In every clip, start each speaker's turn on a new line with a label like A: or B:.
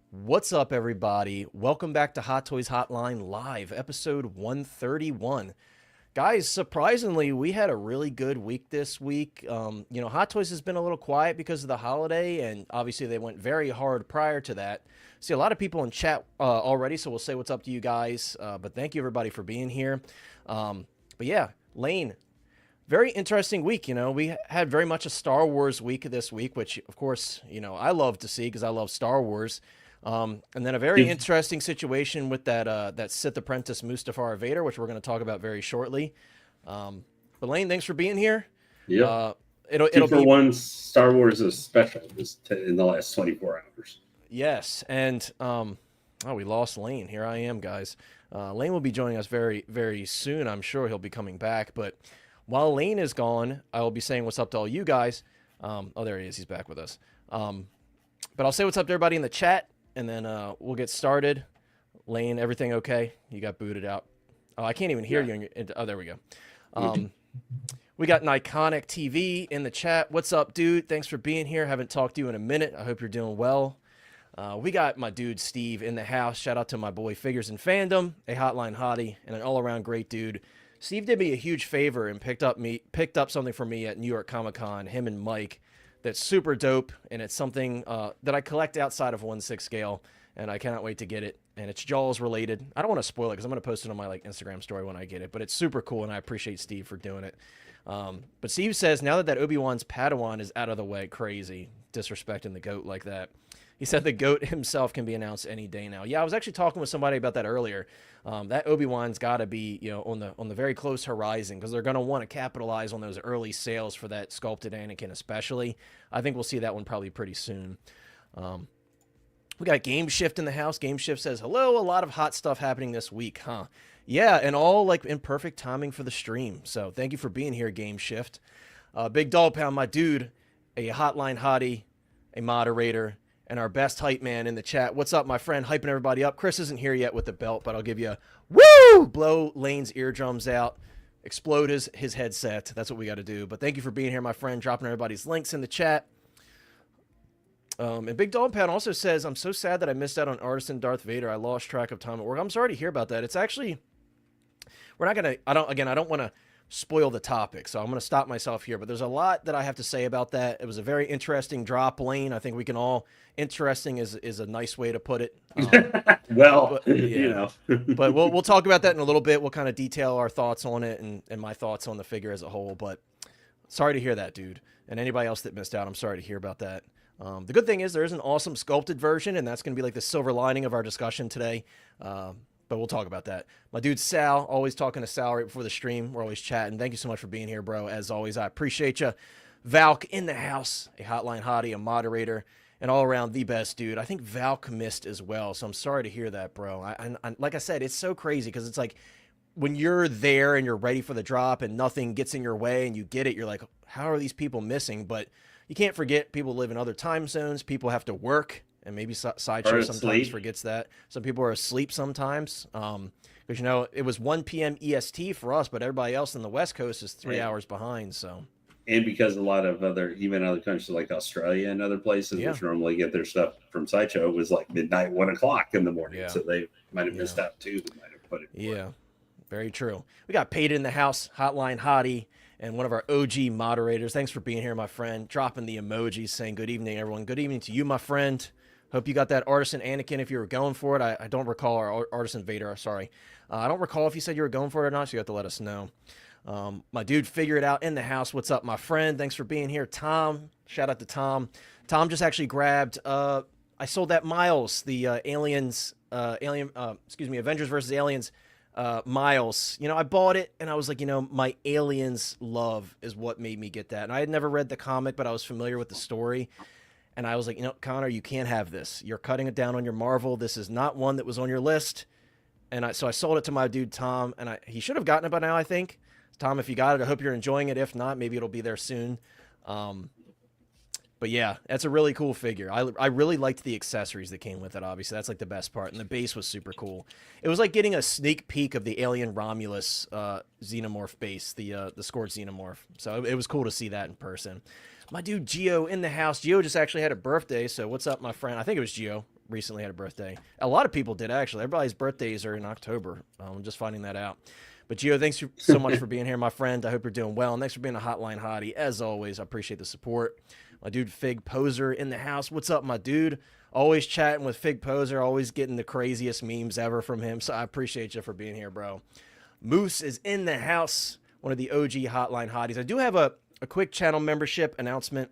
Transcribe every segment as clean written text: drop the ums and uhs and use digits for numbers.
A: What's up, everybody? Welcome back to Hot Toys Hotline Live, episode 131. Guys, surprisingly, we had a really good week this week. Hot Toys has been a little quiet because of the holiday, and obviously they went very hard prior to that. See a lot of people in chat already, so we'll say what's up to you guys. But thank you, everybody, for being here. But yeah, Lane, very interesting week. We had very much a Star Wars week this week, which, of course, I love to see because I love Star Wars. And then a very
B: Keep,
A: interesting situation with that Sith Apprentice Mustafar Vader, which we're going to talk about very shortly. But Lane, thanks for being here.
B: yep.
A: Uh, it'll
B: Two
A: it'll
B: for
A: be
B: one Star Wars is special in the last 24 hours.
A: yes, and we lost Lane. Here I am, guys. Lane will be joining us very very soon. I'm sure he'll be coming back. But while Lane is gone, I will be saying what's up to all you guys. There he is. He's back with us. But I'll say what's up to everybody in the chat. And then we'll get started. Lane, everything okay? You got booted out. Oh, I can't even hear you. Oh, there we go. We got an Iconic TV in the chat. What's up, dude? Thanks for being here. Haven't talked to you in a minute. I hope you're doing well. We got my dude Steve in the house. Shout out to my boy Figures and Fandom, a hotline hottie, and an all-around great dude. Steve did me a huge favor and picked up something for me at New York Comic Con. Him and Mike. That's super dope, and it's something that I collect outside of 1/6 scale, and I cannot wait to get it. And it's Jaws related. I don't want to spoil it because I'm going to post it on my Instagram story when I get it, but it's super cool, and I appreciate Steve for doing it. But Steve says, now that Obi-Wan's Padawan is out of the way, crazy, disrespecting the GOAT like that. He said the GOAT himself can be announced any day now. Yeah, I was actually talking with somebody about that earlier. That Obi-Wan's got to be, on the very close horizon because they're going to want to capitalize on those early sales for that sculpted Anakin especially. I think we'll see that one probably pretty soon. We got Game Shift in the house. Game Shift says, hello, a lot of hot stuff happening this week, huh? Yeah, and all in perfect timing for the stream. So thank you for being here, Game Shift. Big Dog Pound, my dude, a hotline hottie, a moderator, and our best hype man in the chat. What's up, my friend? Hyping everybody up. Chris isn't here yet with the belt, but I'll give you a woo! Blow Lane's eardrums out. Explode his headset. That's what we got to do. But thank you for being here, my friend. Dropping everybody's links in the chat. And Big Dog Pound also says, I'm so sad that I missed out on Artisan Darth Vader. I lost track of time at work. I'm sorry to hear about that. It's actually, we're not going to, I don't want to spoil the topic, so I'm going to stop myself here, but there's a lot that I have to say about that. It was a very interesting drop, Lane. I think we can all, interesting is a nice way to put it.
B: Well,
A: yeah. But we'll talk about that in a little bit. We'll kind of detail our thoughts on it and my thoughts on the figure as a whole, but sorry to hear that, dude. And anybody else that missed out, I'm sorry to hear about that. The good thing is there is an awesome sculpted version, and that's going to be like the silver lining of our discussion today. But we'll talk about that. My dude Sal, always talking to Sal right before the stream. We're always chatting. Thank you so much for being here, bro. As always, I appreciate you. Valk in the house, a hotline hottie, a moderator, and all around the best dude. I think Valk missed as well, so I'm sorry to hear that, bro. I like I said, it's so crazy because it's like when you're there and you're ready for the drop and nothing gets in your way and you get it, you're like, how are these people missing? But you can't forget people live in other time zones. People have to work. And maybe Sideshow sometimes forgets that. Some people are asleep sometimes. Because, it was 1 p.m. EST for us, but everybody else in the West Coast is 3 hours behind. So,
B: and because a lot of even other countries like Australia and other places, which normally get their stuff from Sideshow, was like midnight, 1 o'clock in the morning. So they might have missed out too. They might have put it.
A: Yeah, very true. We got Paid in the house, hotline hottie, and one of our OG moderators. Thanks for being here, my friend. Dropping the emojis, saying good evening, everyone. Good evening to you, my friend. Hope you got that Artisan Anakin if you were going for it. I don't recall our Artisan Vader. Sorry. I don't recall if you said you were going for it or not, so you have to let us know. My dude, Figure It Out in the house. What's up, my friend? Thanks for being here. Tom, shout out to Tom. Tom just actually grabbed, I sold that Miles, the Avengers versus Aliens Miles. I bought it, and I was like, my Aliens love is what made me get that. And I had never read the comic, but I was familiar with the story. And I was like, Connor, you can't have this. You're cutting it down on your Marvel. This is not one that was on your list. And so I sold it to my dude, Tom. And he should have gotten it by now, I think. Tom, if you got it, I hope you're enjoying it. If not, maybe it'll be there soon. But yeah, that's a really cool figure. I really liked the accessories that came with it, obviously. That's like the best part. And the base was super cool. It was like getting a sneak peek of the Alien Romulus Xenomorph base, the scored Xenomorph. So it was cool to see that in person. My dude Gio in the house. Gio just actually had a birthday, so what's up, my friend? I think it was Gio. recently had a birthday. A lot of people did, actually. Everybody's birthdays are in October. I'm just finding that out. But Gio, thanks so much for being here, my friend. I hope you're doing well. And thanks for being a Hotline Hottie. As always, I appreciate the support. My dude Fig Poser in the house. What's up, my dude? Always chatting with Fig Poser. Always getting the craziest memes ever from him. So I appreciate you for being here, bro. Moose is in the house. One of the OG Hotline Hotties. I do have a quick channel membership announcement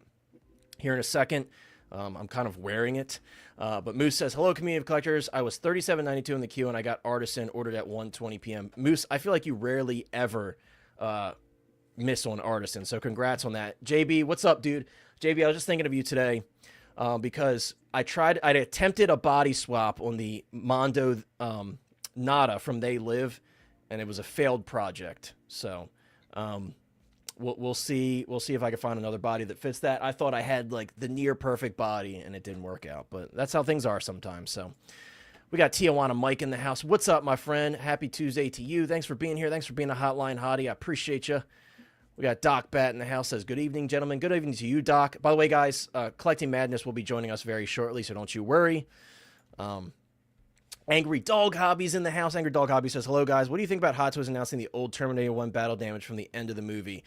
A: here in a second. I'm kind of wearing it. But Moose says, hello, community of collectors. I was $37.92 in the queue, and I got Artisan ordered at 1:20 p.m. Moose, I feel like you rarely ever miss on Artisan, so congrats on that. JB, what's up, dude? JB, I was just thinking of you today because I attempted a body swap on the Mondo Nada from They Live, and it was a failed project. So we'll see if I can find another body that fits that. I thought I had like the near perfect body, and it didn't work out, but that's how things are sometimes. So we got Tijuana Mike in the house. What's up, my friend? Happy Tuesday to you. Thanks for being here. Thanks for being a Hotline Hottie. I appreciate you. We got Doc Bat in the house. Says, good evening, gentlemen. Good evening to you, Doc. By the way, guys, Collecting Madness will be joining us very shortly, so don't you worry. Angry Dog Hobbies in the house. Angry Dog Hobby says, hello, guys. What do you think about Hot Toys announcing the old Terminator 1 battle damage from the end of the movie?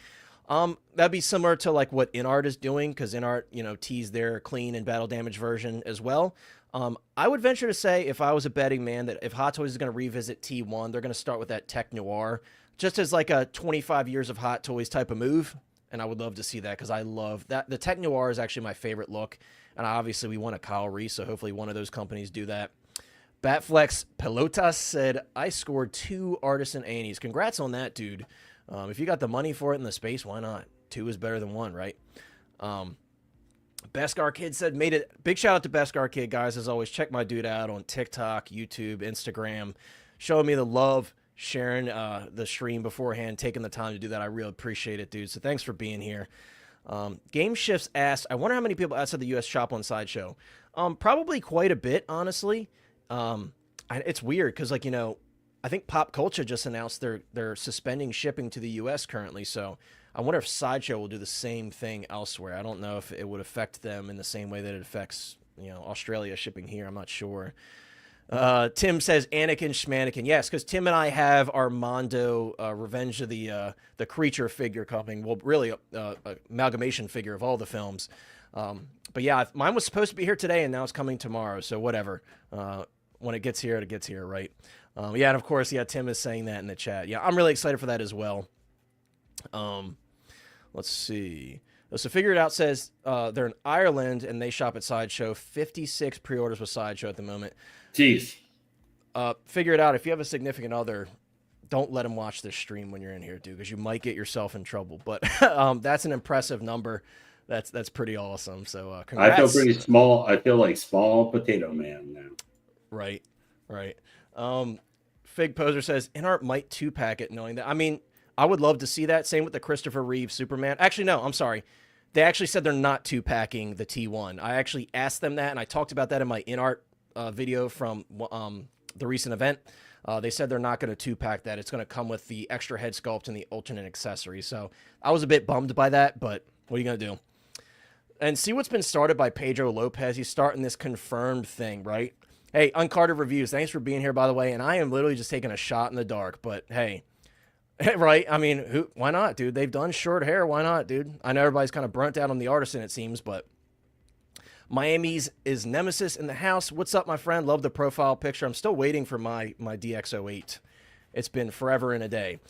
A: That'd be similar to like what InArt is doing, because InArt, teased their clean and battle damage version as well. I would venture to say, if I was a betting man, that if Hot Toys is going to revisit T1, they're going to start with that Tech Noir, just as like a 25 years of Hot Toys type of move. And I would love to see that, because I love that. The Tech Noir is actually my favorite look. And obviously we want a Kyle Reese, so hopefully one of those companies do that. Batflex Pelotas said, I scored 2 Artisan Annies. Congrats on that, dude. If you got the money for it in the space, why not? 2 is better than 1, right? Beskar Kid said, made it. Big shout out to Beskar Kid, guys. As always, check my dude out on TikTok, YouTube, Instagram. Showing me the love, sharing the stream beforehand, taking the time to do that. I really appreciate it, dude. So thanks for being here. Game Shifts asked, I wonder how many people outside the U.S. shop on Sideshow. Probably quite a bit, honestly. It's weird because, like, I think Pop Culture just announced they're suspending shipping to the U.S. currently, so I wonder if Sideshow will do the same thing elsewhere. I don't know if it would affect them in the same way that it affects, Australia shipping here. I'm not sure. Tim says Anakin Schmanakin. Yes, because Tim and I have our Mondo Revenge of the Creature figure coming. Well, really, amalgamation figure of all the films. But yeah, mine was supposed to be here today, and now it's coming tomorrow, so whatever. When it gets here, right? Yeah, and of course, Tim is saying that in the chat. Yeah, I'm really excited for that as well. Let's see. So Figure It Out says they're in Ireland, and they shop at Sideshow. 56 pre-orders with Sideshow at the moment.
B: Jeez.
A: Figure It Out. If you have a significant other, don't let them watch this stream when you're in here, dude, because you might get yourself in trouble. But that's an impressive number. That's pretty awesome. So congrats.
B: I feel pretty small. I feel like small potato man now.
A: Right. Fig Poser says InArt might 2-pack it, knowing that. I mean, I would love to see that. Same with the Christopher Reeve Superman. Actually, no, I'm sorry. They actually said they're not 2-packing the T1. I actually asked them that, and I talked about that in my InArt video from the recent event. They said they're not going to 2-pack that. It's going to come with the extra head sculpt and the alternate accessories. So I was a bit bummed by that, but what are you going to do? And see what's been started by Pedro Lopez. He's starting this confirmed thing, right? Hey, Uncarded Reviews, thanks for being here, by the way. And I am literally just taking a shot in the dark, but hey, right? I mean, why not, dude? They've done short hair. Why not, dude? I know everybody's kind of burnt out on the Artisan, it seems, but Miami's is Nemesis in the house. What's up, my friend? Love the profile picture. I'm still waiting for my DX08. It's been forever and a day.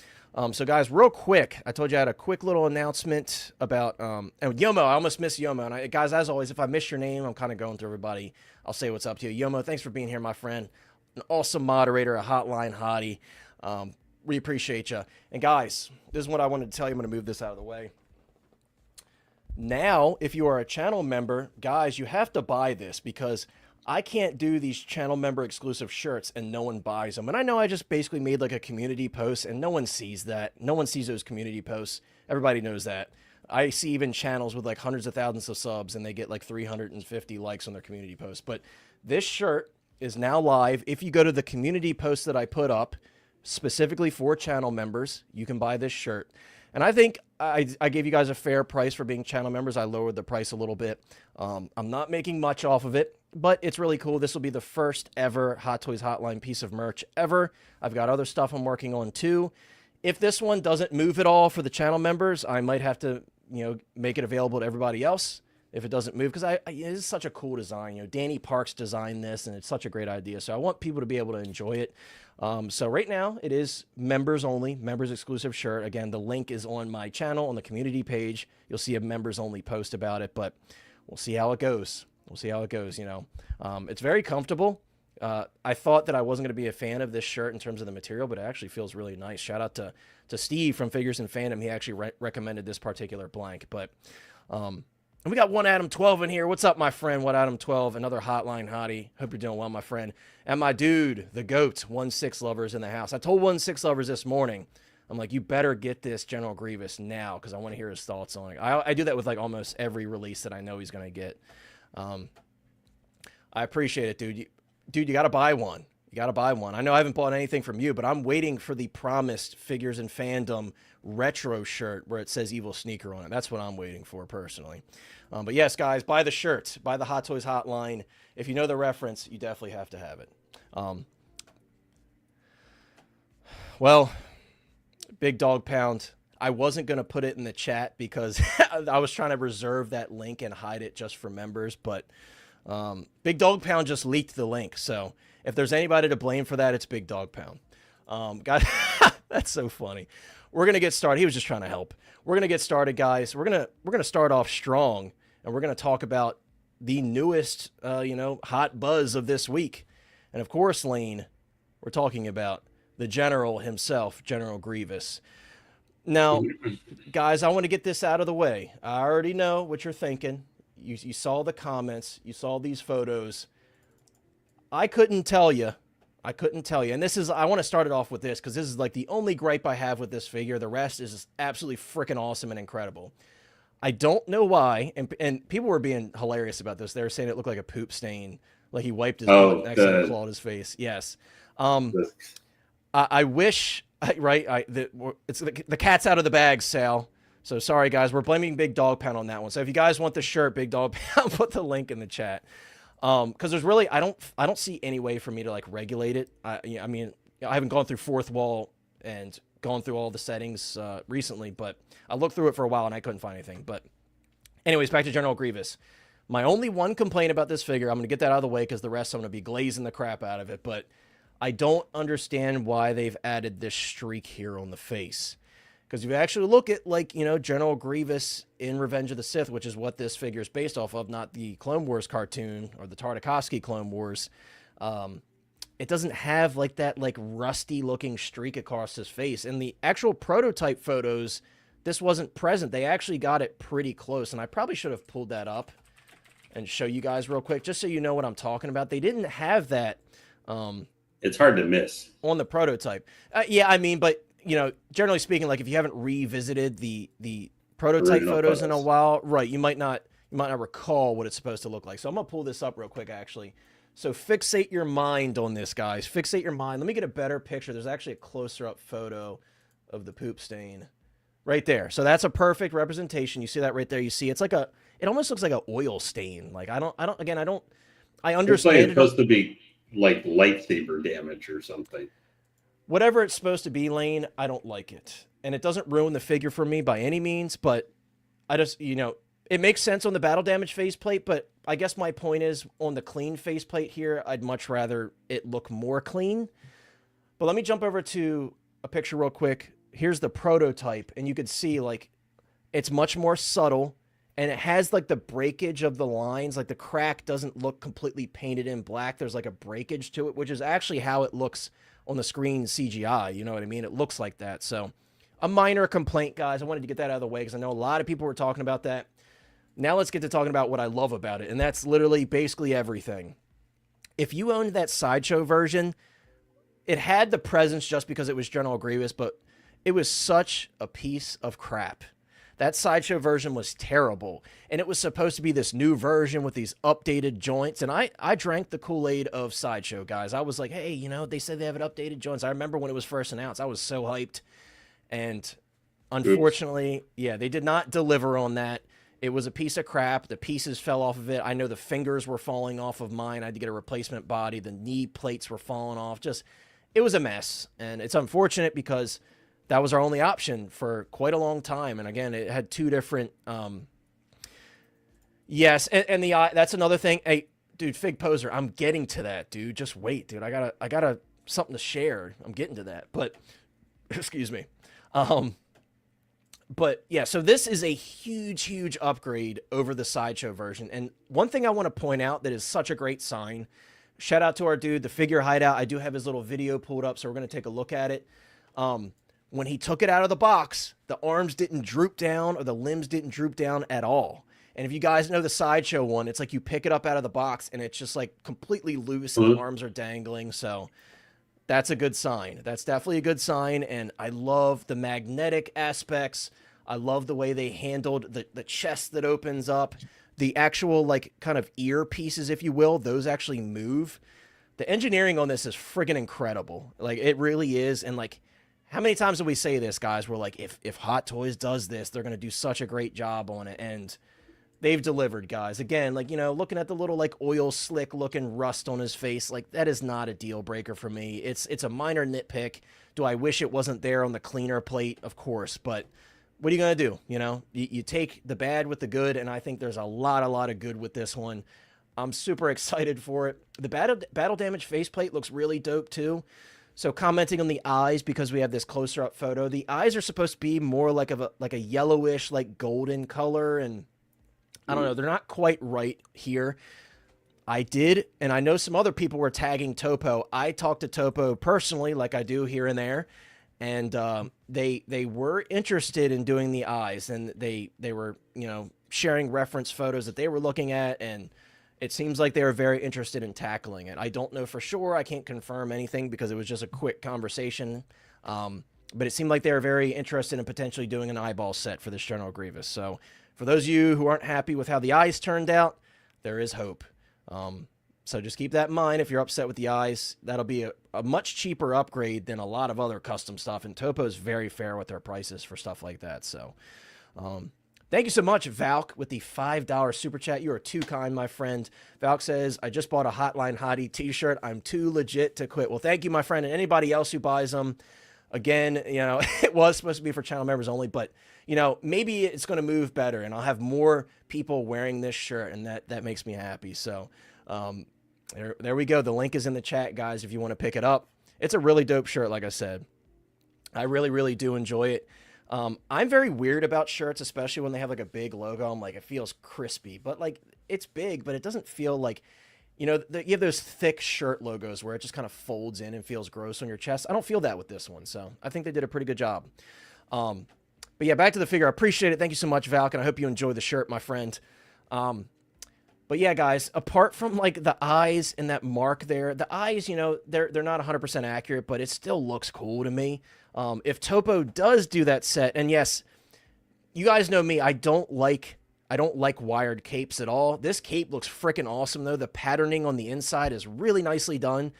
A: So, guys, real quick, I told you I had a quick little announcement about and Yomo. I almost missed Yomo. And guys, as always, if I miss your name, I'm kind of going through everybody. I'll say what's up to you. Yomo, thanks for being here, my friend. An awesome moderator, a hotline hottie. We appreciate you. And, guys, this is what I wanted to tell you. I'm going to move this out of the way. Now, if you are a channel member, guys, you have to buy this because I can't do these channel member exclusive shirts and no one buys them. And I know I just basically made like a community post and no one sees that. No one sees those community posts. Everybody knows that. I see even channels with like hundreds of thousands of subs and they get like 350 likes on their community post. But this shirt is now live. If you go to the community post that I put up specifically for channel members, you can buy this shirt. And I think I gave you guys a fair price for being channel members. I lowered the price a little bit. I'm not making much off of it, but it's really cool. This will be the first ever Hot Toys Hotline piece of merch ever. I've got other stuff I'm working on too. If this one doesn't move at all for the channel members, I might have to, make it available to everybody else if it doesn't move, because it is such a cool design. Danny Parks designed this, and it's such a great idea. So I want people to be able to enjoy it. So right now it is members only, members exclusive shirt. Again, the link is on my channel on the community page. You'll see a members only post about it, but we'll see how it goes. We'll see how it goes. It's very comfortable. I thought that I wasn't going to be a fan of this shirt in terms of the material, but it actually feels really nice. Shout out to Steve from Figures and Fandom. He actually recommended this particular blank. But and we got One Adam 12 in here. What's up, my friend? One Adam 12, another hotline hottie. Hope you're doing well, my friend. And my dude, the GOAT, 1/6 lovers in the house. I told 1/6 lovers this morning, I'm like, you better get this General Grievous now because I want to hear his thoughts on it. I do that with like almost every release that I know he's going to get. I appreciate it, dude. Dude, you got to buy one. You got to buy one. I know I haven't bought anything from you, but I'm waiting for the promised Figures and Fandom retro shirt where it says Evil Sneaker on it. That's what I'm waiting for personally. But yes, guys, buy the shirt. Buy the Hot Toys Hotline. If you know the reference, you definitely have to have it. Well, Big Dog Pound. I wasn't going to put it in the chat because I was trying to reserve that link and hide it just for members, but Big Dog Pound just leaked the link. So if there's anybody to blame for that, it's Big Dog Pound. Guys, that's so funny. We're going to get started. He was just trying to help. We're going to get started, guys. We're going to start off strong, and we're going to talk about the newest, hot buzz of this week. And of course, Lane, we're talking about the General himself, General Grievous. Now, guys, I want to get this out of the way. I already know what you're thinking. You saw the comments. You saw these photos. I couldn't tell you. And I want to start it off with this because this is like the only gripe I have with this figure. The rest is absolutely freaking awesome and incredible. I don't know why, and people were being hilarious about this. They were saying it looked like a poop stain, like he wiped his butt next to and clawed his face. Yes. I wish, right? It's the cat's out of the bag, Sal. So sorry, guys. We're blaming Big Dog Pound on that one. So if you guys want the shirt, Big Dog Pound, put the link in the chat. Because there's really, I don't see any way for me to like regulate it. I mean, I haven't gone through fourth wall and gone through all the settings recently, but I looked through it for a while and I couldn't find anything. But anyways, back to General Grievous. My only one complaint about this figure, I'm going to get that out of the way because the rest I'm going to be glazing the crap out of it, but I don't understand why they've added this streak here on the face. Because if you actually look at, like, General Grievous in Revenge of the Sith, which is what this figure is based off of, not the Clone Wars cartoon or the Tartakovsky Clone Wars, it doesn't have, like, that, like, rusty-looking streak across his face. In the actual prototype photos, this wasn't present. They actually got it pretty close, and I probably should have pulled that up and show you guys real quick, just so you know what I'm talking about. They didn't have that.
B: It's hard to miss.
A: On the prototype. Yeah, I mean, but... generally speaking, like if you haven't revisited the prototype photos in a while, right, you might not recall what it's supposed to look like. So I'm gonna pull this up real quick, actually. So fixate your mind on this, guys. Fixate your mind. Let me get a better picture. There's actually a closer up photo of the poop stain right there. So that's a perfect representation. You see that right there. You see it almost looks like an oil stain. Like I understand
B: it's like it's supposed to be like lightsaber damage or something.
A: Whatever it's supposed to be, Lane, I don't like it. And it doesn't ruin the figure for me by any means, but I just, it makes sense on the battle damage faceplate, but I guess my point is on the clean faceplate here, I'd much rather it look more clean. But let me jump over to a picture real quick. Here's the prototype, and you can see, like, it's much more subtle, and it has, like, the breakage of the lines. Like, the crack doesn't look completely painted in black. There's, like, a breakage to it, which is actually how it looks on the screen CGI, you know what I mean? It looks like that. So a minor complaint, guys. I wanted to get that out of the way because I know a lot of people were talking about that. Now let's get to talking about what I love about it, and that's literally basically everything. If you owned that Sideshow version, it had the presence just because it was General Grievous, but it was such a piece of crap. That Sideshow version was terrible, and it was supposed to be this new version with these updated joints, and I drank the Kool-Aid of Sideshow, guys. I was like, hey, they said they have updated joints. I remember when it was first announced. I was so hyped, and unfortunately, yeah, they did not deliver on that. It was a piece of crap. The pieces fell off of it. I know the fingers were falling off of mine. I had to get a replacement body. The knee plates were falling off. Just, it was a mess. And it's unfortunate because that was our only option for quite a long time. And again, it had two different, yes. And the eye, that's another thing. Hey, dude, Fig Poser, I'm getting to that, dude. Just wait, dude. I gotta something to share. I'm getting to that, but excuse me. But yeah, so this is a huge upgrade over the Sideshow version. And one thing I want to point out that is such a great sign, shout out to our dude, the Figure Hideout. I do have his little video pulled up, so we're going to take a look at it. When he took it out of the box, the arms didn't droop down or the limbs didn't droop down at all. And if you guys know the Sideshow one, it's like you pick it up out of the box and it's just like completely loose and the arms are dangling. So that's a good sign. That's definitely a good sign. And I love the magnetic aspects. I love the way they handled the chest that opens up. The actual like kind of ear pieces, if you will, those actually move. The engineering on this is friggin' incredible. Like, it really is. And like, how many times do we say this, guys? We're like, if Hot Toys does this, they're going to do such a great job on it. And they've delivered, guys. Again, like, you know, looking at the little like oil slick looking rust on his face, like that is not a deal breaker for me. It's a minor nitpick. Do I wish it wasn't there on the cleaner plate? Of course, but what are you going to do? You know, you take the bad with the good, and I think there's a lot of good with this one. I'm super excited for it. The battle damage faceplate looks really dope too. So commenting on the eyes, because we have this closer up photo, the eyes are supposed to be more like a yellowish, like golden color, and I don't know, they're not quite right here. I did, and I know some other people were tagging Topo. I talked to Topo personally, like I do here and there, and they were interested in doing the eyes, and they were, you know, sharing reference photos that they were looking at, and it seems like they were very interested in tackling it. I don't know for sure. I can't confirm anything because it was just a quick conversation, but it seemed like they were very interested in potentially doing an eyeball set for this General Grievous. So for those of you who aren't happy with how the eyes turned out, there is hope. So just keep that in mind. If you're upset with the eyes, that'll be a much cheaper upgrade than a lot of other custom stuff. And Topo's very fair with their prices for stuff like that. So thank you so much, Valk, with the $5 super chat. You are too kind, my friend. Valk says, I just bought a Hotline Hottie t-shirt. I'm too legit to quit. Well, thank you, my friend. And anybody else who buys them, again, you know, it was supposed to be for channel members only, but you know, maybe it's going to move better and I'll have more people wearing this shirt, and that makes me happy. So there we go. The link is in the chat, guys, if you want to pick it up. It's a really dope shirt, like I said. I really do enjoy it. I'm very weird about shirts, especially when they have like a big logo. I'm like, it feels crispy, but like it's big, but it doesn't feel like, you know, you have those thick shirt logos where it just kind of folds in and feels gross on your chest. I don't feel that with this one. So I think they did a pretty good job. But yeah, back to the figure. I appreciate it. Thank you so much, Valk, and I hope you enjoy the shirt, my friend. But yeah, guys, apart from like the eyes and that mark there, the eyes, you know, they're not 100% accurate, but it still looks cool to me. If Topo does do that set, and yes, you guys know me, I don't like wired capes at all. This cape looks freaking awesome though. The patterning on the inside is really nicely done.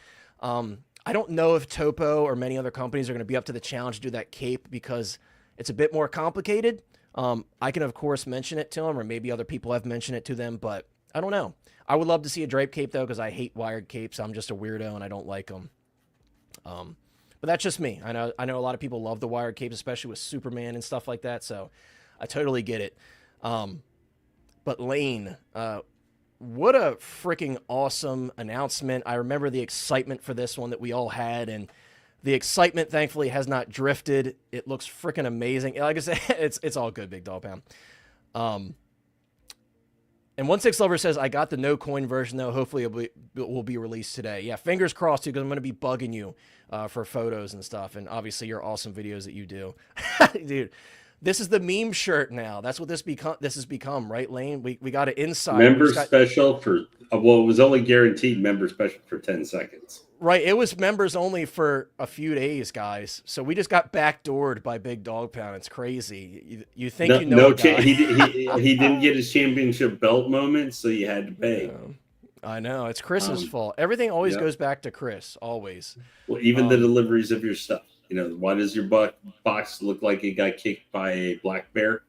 A: I don't know if Topo or many other companies are going to be up to the challenge to do that cape because it's a bit more complicated. I can of course mention it to them, or maybe other people have mentioned it to them, but I don't know. I would love to see a drape cape though, because I hate wired capes. I'm just a weirdo and I don't like them. But that's just me. I know a lot of people love the wired capes, especially with Superman and stuff like that. So I totally get it. But Lane, what a freaking awesome announcement. I remember the excitement for this one that we all had, and the excitement thankfully has not drifted. It looks freaking amazing. Like I said, it's all good, Big Dog Pound. And 16 Lover says, I got the no coin version though. Hopefully it will be released today. Yeah, fingers crossed too, because I'm going to be bugging you for photos and stuff. And obviously your awesome videos that you do. Dude, this is the meme shirt now. That's what this has become, right, Lane? We got it inside.
B: Member special for, well, it was only guaranteed member special for 10 seconds.
A: Right, it was members only for a few days, guys. So we just got backdoored by Big Dog Pound. It's crazy. You think you know?
B: He didn't get his championship belt moment, so you had to pay.
A: Yeah, I know, it's Chris's fault. Everything always goes back to Chris, always.
B: Well, even the deliveries of your stuff. You know, why does your box look like it got kicked by a black bear?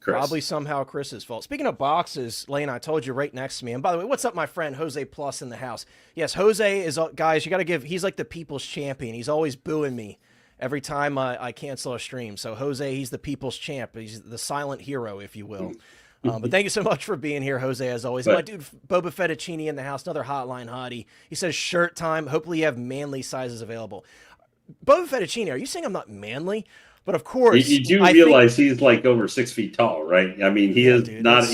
B: Chris.
A: Probably somehow Chris's fault. Speaking of boxes, Lane, I told you right next to me. And by the way, what's up, my friend Jose Plus in the house? Yes, Jose is, guys, you got to give, he's like the people's champion. He's always booing me every time I cancel a stream. So Jose, he's the people's champ. He's the silent hero, if you will. But thank you so much for being here, Jose, as always. My dude, Boba Fettuccini in the house, another hotline hottie. He says shirt time. Hopefully you have manly sizes available. Boba Fettuccini, are you saying I'm not manly? But of course,
B: you do realize he's like over 6 feet tall, right? I mean, he is not.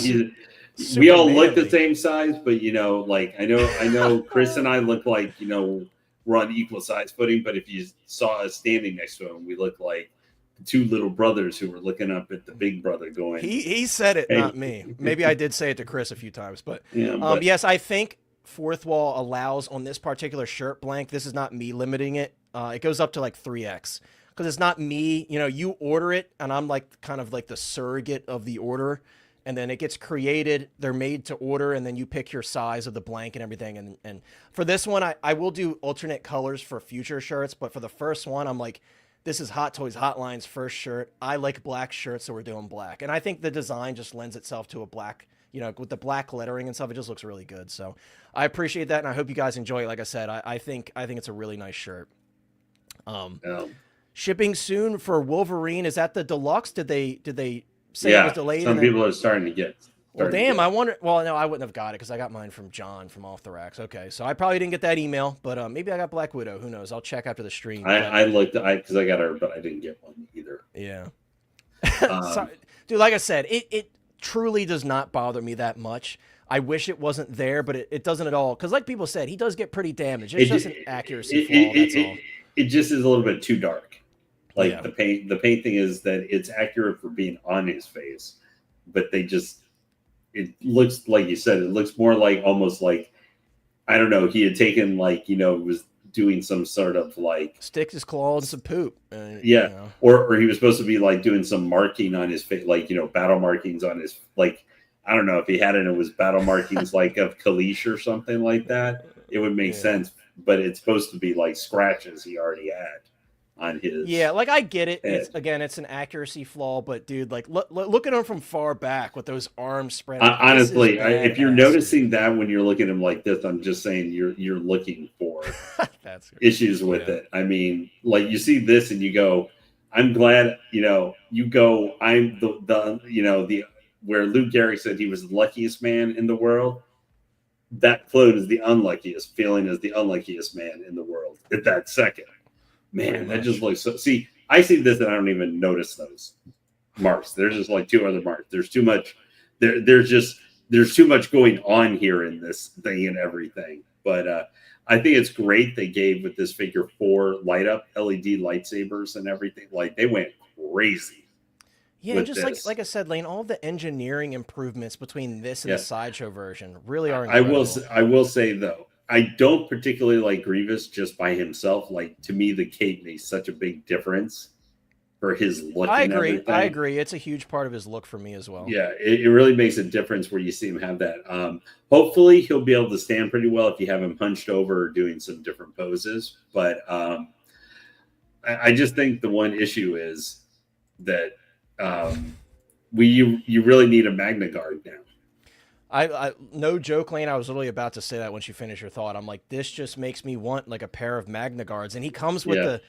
B: We all look the same size, but like I know, Chris and I look like we're on equal size footing. But if you saw us standing next to him, we look like two little brothers who were looking up at the big brother going.
A: He said it, not me. Maybe I did say it to Chris a few times, but yes, I think Fourth Wall allows on this particular shirt blank. This is not me limiting it. It goes up to like 3X. Because it's not me, you order it, and I'm like kind of like the surrogate of the order, and then it gets created. They're made to order, and then you pick your size of the blank and everything. And for this one, I will do alternate colors for future shirts, but for the first one, I'm like, this is Hot Toys Hotline's first shirt. I like black shirts, so we're doing black. And I think the design just lends itself to a black, with the black lettering and stuff. It just looks really good. So I appreciate that, and I hope you guys enjoy it. Like I said, I think it's a really nice shirt. Shipping soon for Wolverine. Is that the deluxe? Did they say it was delayed?
B: Some people are starting to get.
A: Well, damn, I wonder. Well, no, I wouldn't have got it because I got mine from John from Off the Racks. Okay, so I probably didn't get that email, but maybe I got Black Widow. Who knows? I'll check after the stream.
B: I looked because I got her, but I didn't get one either.
A: Yeah. Sorry. Dude, like I said, it truly does not bother me that much. I wish it wasn't there, but it doesn't at all. Because like people said, he does get pretty damaged. It's just an accuracy flaw, that's all.
B: It just is a little bit too dark. Like the paint thing is that it's accurate for being on his face, but it looks like you said, it looks more like almost like, I don't know, he had taken was doing some sort of like
A: stick his claw in some poop.
B: Or he was supposed to be like doing some marking on his face, like battle markings on his, like I don't know if he had it was battle markings like of Kalish or something like that. It would make sense, but it's supposed to be like scratches he already had on his
A: like I get it. It's an accuracy flaw, but dude, like look at him from far back with those arms spread.
B: Honestly, if you're noticing that when you're looking at him like this, I'm just saying you're looking for issues with it. I mean, like you see this and you go, I'm glad you go. I'm the where Luke Gehrig said he was the luckiest man in the world. That Claude is the unluckiest, feeling as the unluckiest man in the world at that second. Man, that just looks so. See, I see this and I don't even notice those marks. There's just like two other marks. There's too much. There's too much going on here in this thing and everything. But I think it's great they gave with this figure 4 light up LED lightsabers and everything. Like they went crazy.
A: Yeah, just like I said, Lane, all the engineering improvements between this and the Sideshow version really are incredible.
B: I will say though, I don't particularly like Grievous just by himself. Like to me, the cape makes such a big difference for his look.
A: I agree. It's a huge part of his look for me as well.
B: Yeah, it really makes a difference where you see him have that. Hopefully, he'll be able to stand pretty well if you have him hunched over or doing some different poses. But I just think the one issue is that you really need a Magna Guard now.
A: I no joke, Lane. I was literally about to say that when she finished her thought. I'm like, this just makes me want like a pair of Magna Guards, and he comes with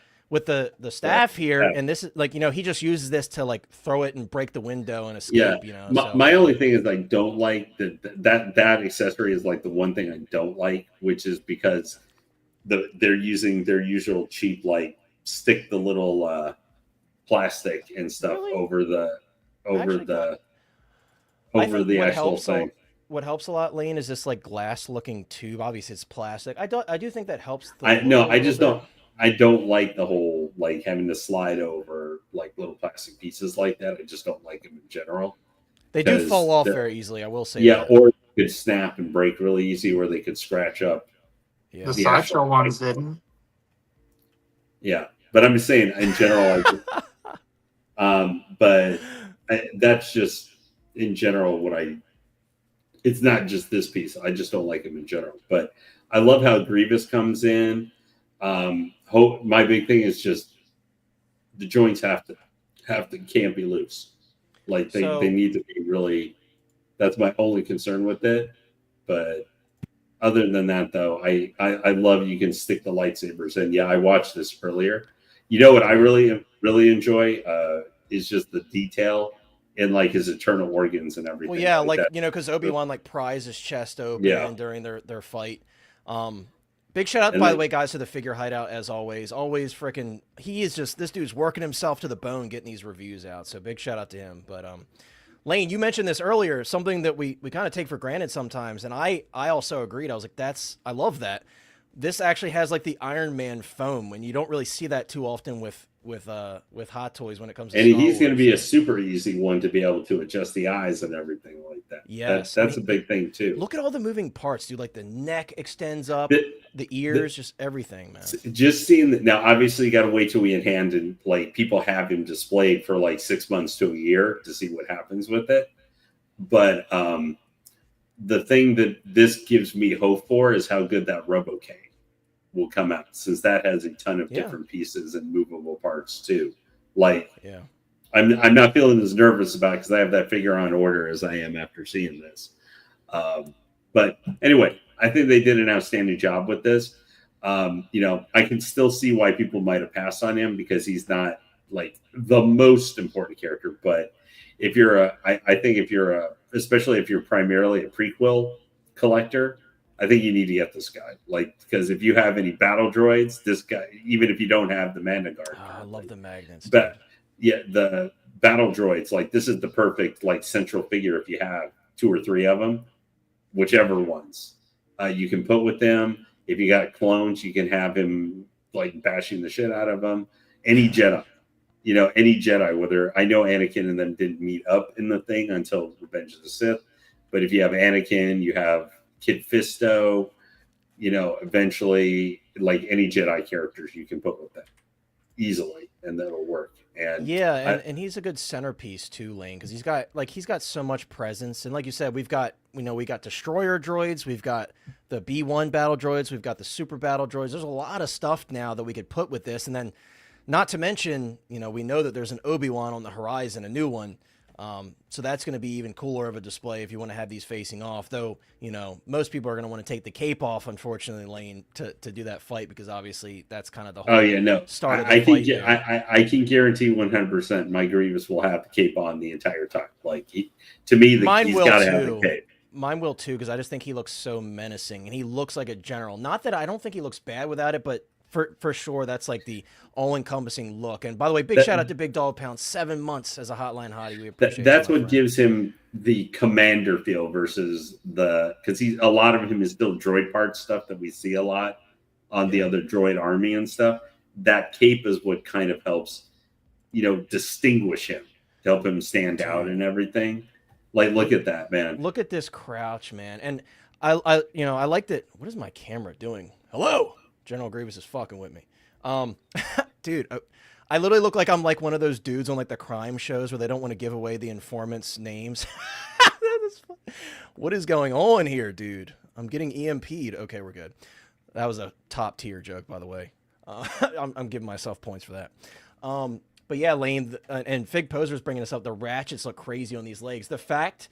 A: the staff here, and this is like he just uses this to like throw it and break the window and escape.
B: My only thing is I don't like that accessory is like the one thing I don't like, which is because they're using their usual cheap like stick the little plastic and stuff over the actual thing.
A: What helps a lot, Lane, is this like glass looking tube. Obviously it's plastic. I do think that helps.
B: I don't like the whole like having to slide over like little plastic pieces like that. I just don't like them in general.
A: They do fall off very easily, I will say.
B: Yeah, or they could snap and break really easy, or they could scratch up.
C: Yeah. The Sideshow ones didn't.
B: Yeah, but I'm just saying in general. But that's just in general what it's not just this piece. I just don't like him in general. But I love how Grievous comes in. My big thing is just the joints can't be loose. Like they need to be really. That's my only concern with it. But other than that, though, I love you can stick the lightsabers in. Yeah, I watched this earlier. You know what I really enjoy is just the detail in like his internal organs and everything.
A: Well, yeah, like you know, because Obi-Wan like pries his chest open during their fight. Big shout out, by the way, guys, to the Figure Hideout as always. Always freaking, he is just, this dude's working himself to the bone getting these reviews out. So big shout out to him. But Lane, you mentioned this earlier, something that we kind of take for granted sometimes, and I also agreed. I was like, I love that. This actually has like the Iron Man foam, and you don't really see that too often with Hot Toys when it comes to
B: Star Wars. He's going to be a super easy one to be able to adjust the eyes and everything like that.
A: Yes,
B: that's a big thing too.
A: Look at all the moving parts, dude. Like the neck extends up, the ears, just everything, man.
B: Just seeing that now. Obviously, you got to wait till we in hand and like people have him displayed for like 6 months to a year to see what happens with it. But the thing that this gives me hope for is how good that RoboCade will come out, since that has a ton of different pieces and movable parts too. Like, I'm not feeling as nervous about it because I have that figure on order as I am after seeing this. But anyway, I think they did an outstanding job with this. You know, I can still see why people might have passed on him because he's not like the most important character. But if you're I think if you're especially if you're primarily a prequel collector, I think you need to get this guy. Like, because if you have any battle droids, this guy, even if you don't have the Manda Guard.
A: I love the magnets.
B: But yeah, the battle droids, like this is the perfect like central figure if you have 2 or 3 of them, whichever ones you can put with them. If you got clones, you can have him like bashing the shit out of them. Any Jedi, you know, any Jedi, whether I know Anakin and them didn't meet up in the thing until Revenge of the Sith. But if you have Anakin, you have Kit Fisto, you know, eventually like any Jedi characters you can put with them easily, and that'll work. And
A: and he's a good centerpiece too, Lane, because he's got so much presence. And like you said, we got destroyer droids, we've got the B1 battle droids, we've got the super battle droids. There's a lot of stuff now that we could put with this, and then not to mention, you know, we know that there's an Obi-Wan on the horizon, a new one. So that's going to be even cooler of a display if you want to have these facing off, though, you know, most people are going to want to take the cape off, unfortunately, Lane, to do that fight, because obviously that's kind of the whole start of the fight.
B: I can guarantee 100% my Grievous will have the cape on the entire time. Like, to me, he's got to have the cape.
A: Mine will too, because I just think he looks so menacing, and he looks like a general. Not that I don't think he looks bad without it, but for sure, that's like the all-encompassing look. And by the way, big shout out to Big Dog Pound, 7 months as a Hotline Hottie. We appreciate
B: that's what gives him the commander feel versus because a lot of him is still droid part stuff that we see a lot on the other droid army and stuff. That cape is what kind of helps, you know, distinguish him, to help him stand out and everything. Like, look at that, man.
A: Look at this crouch, man. And I like that. What is my camera doing? Hello. General Grievous is fucking with me. Dude, I literally look like I'm like one of those dudes on like the crime shows where they don't want to give away the informants' names. What is going on here, dude? I'm getting EMP'd. Okay, we're good. That was a top tier joke, by the way. I'm giving myself points for that. But yeah, Lane, and Fig Poser's bringing us up. The ratchets look crazy on these legs. The fact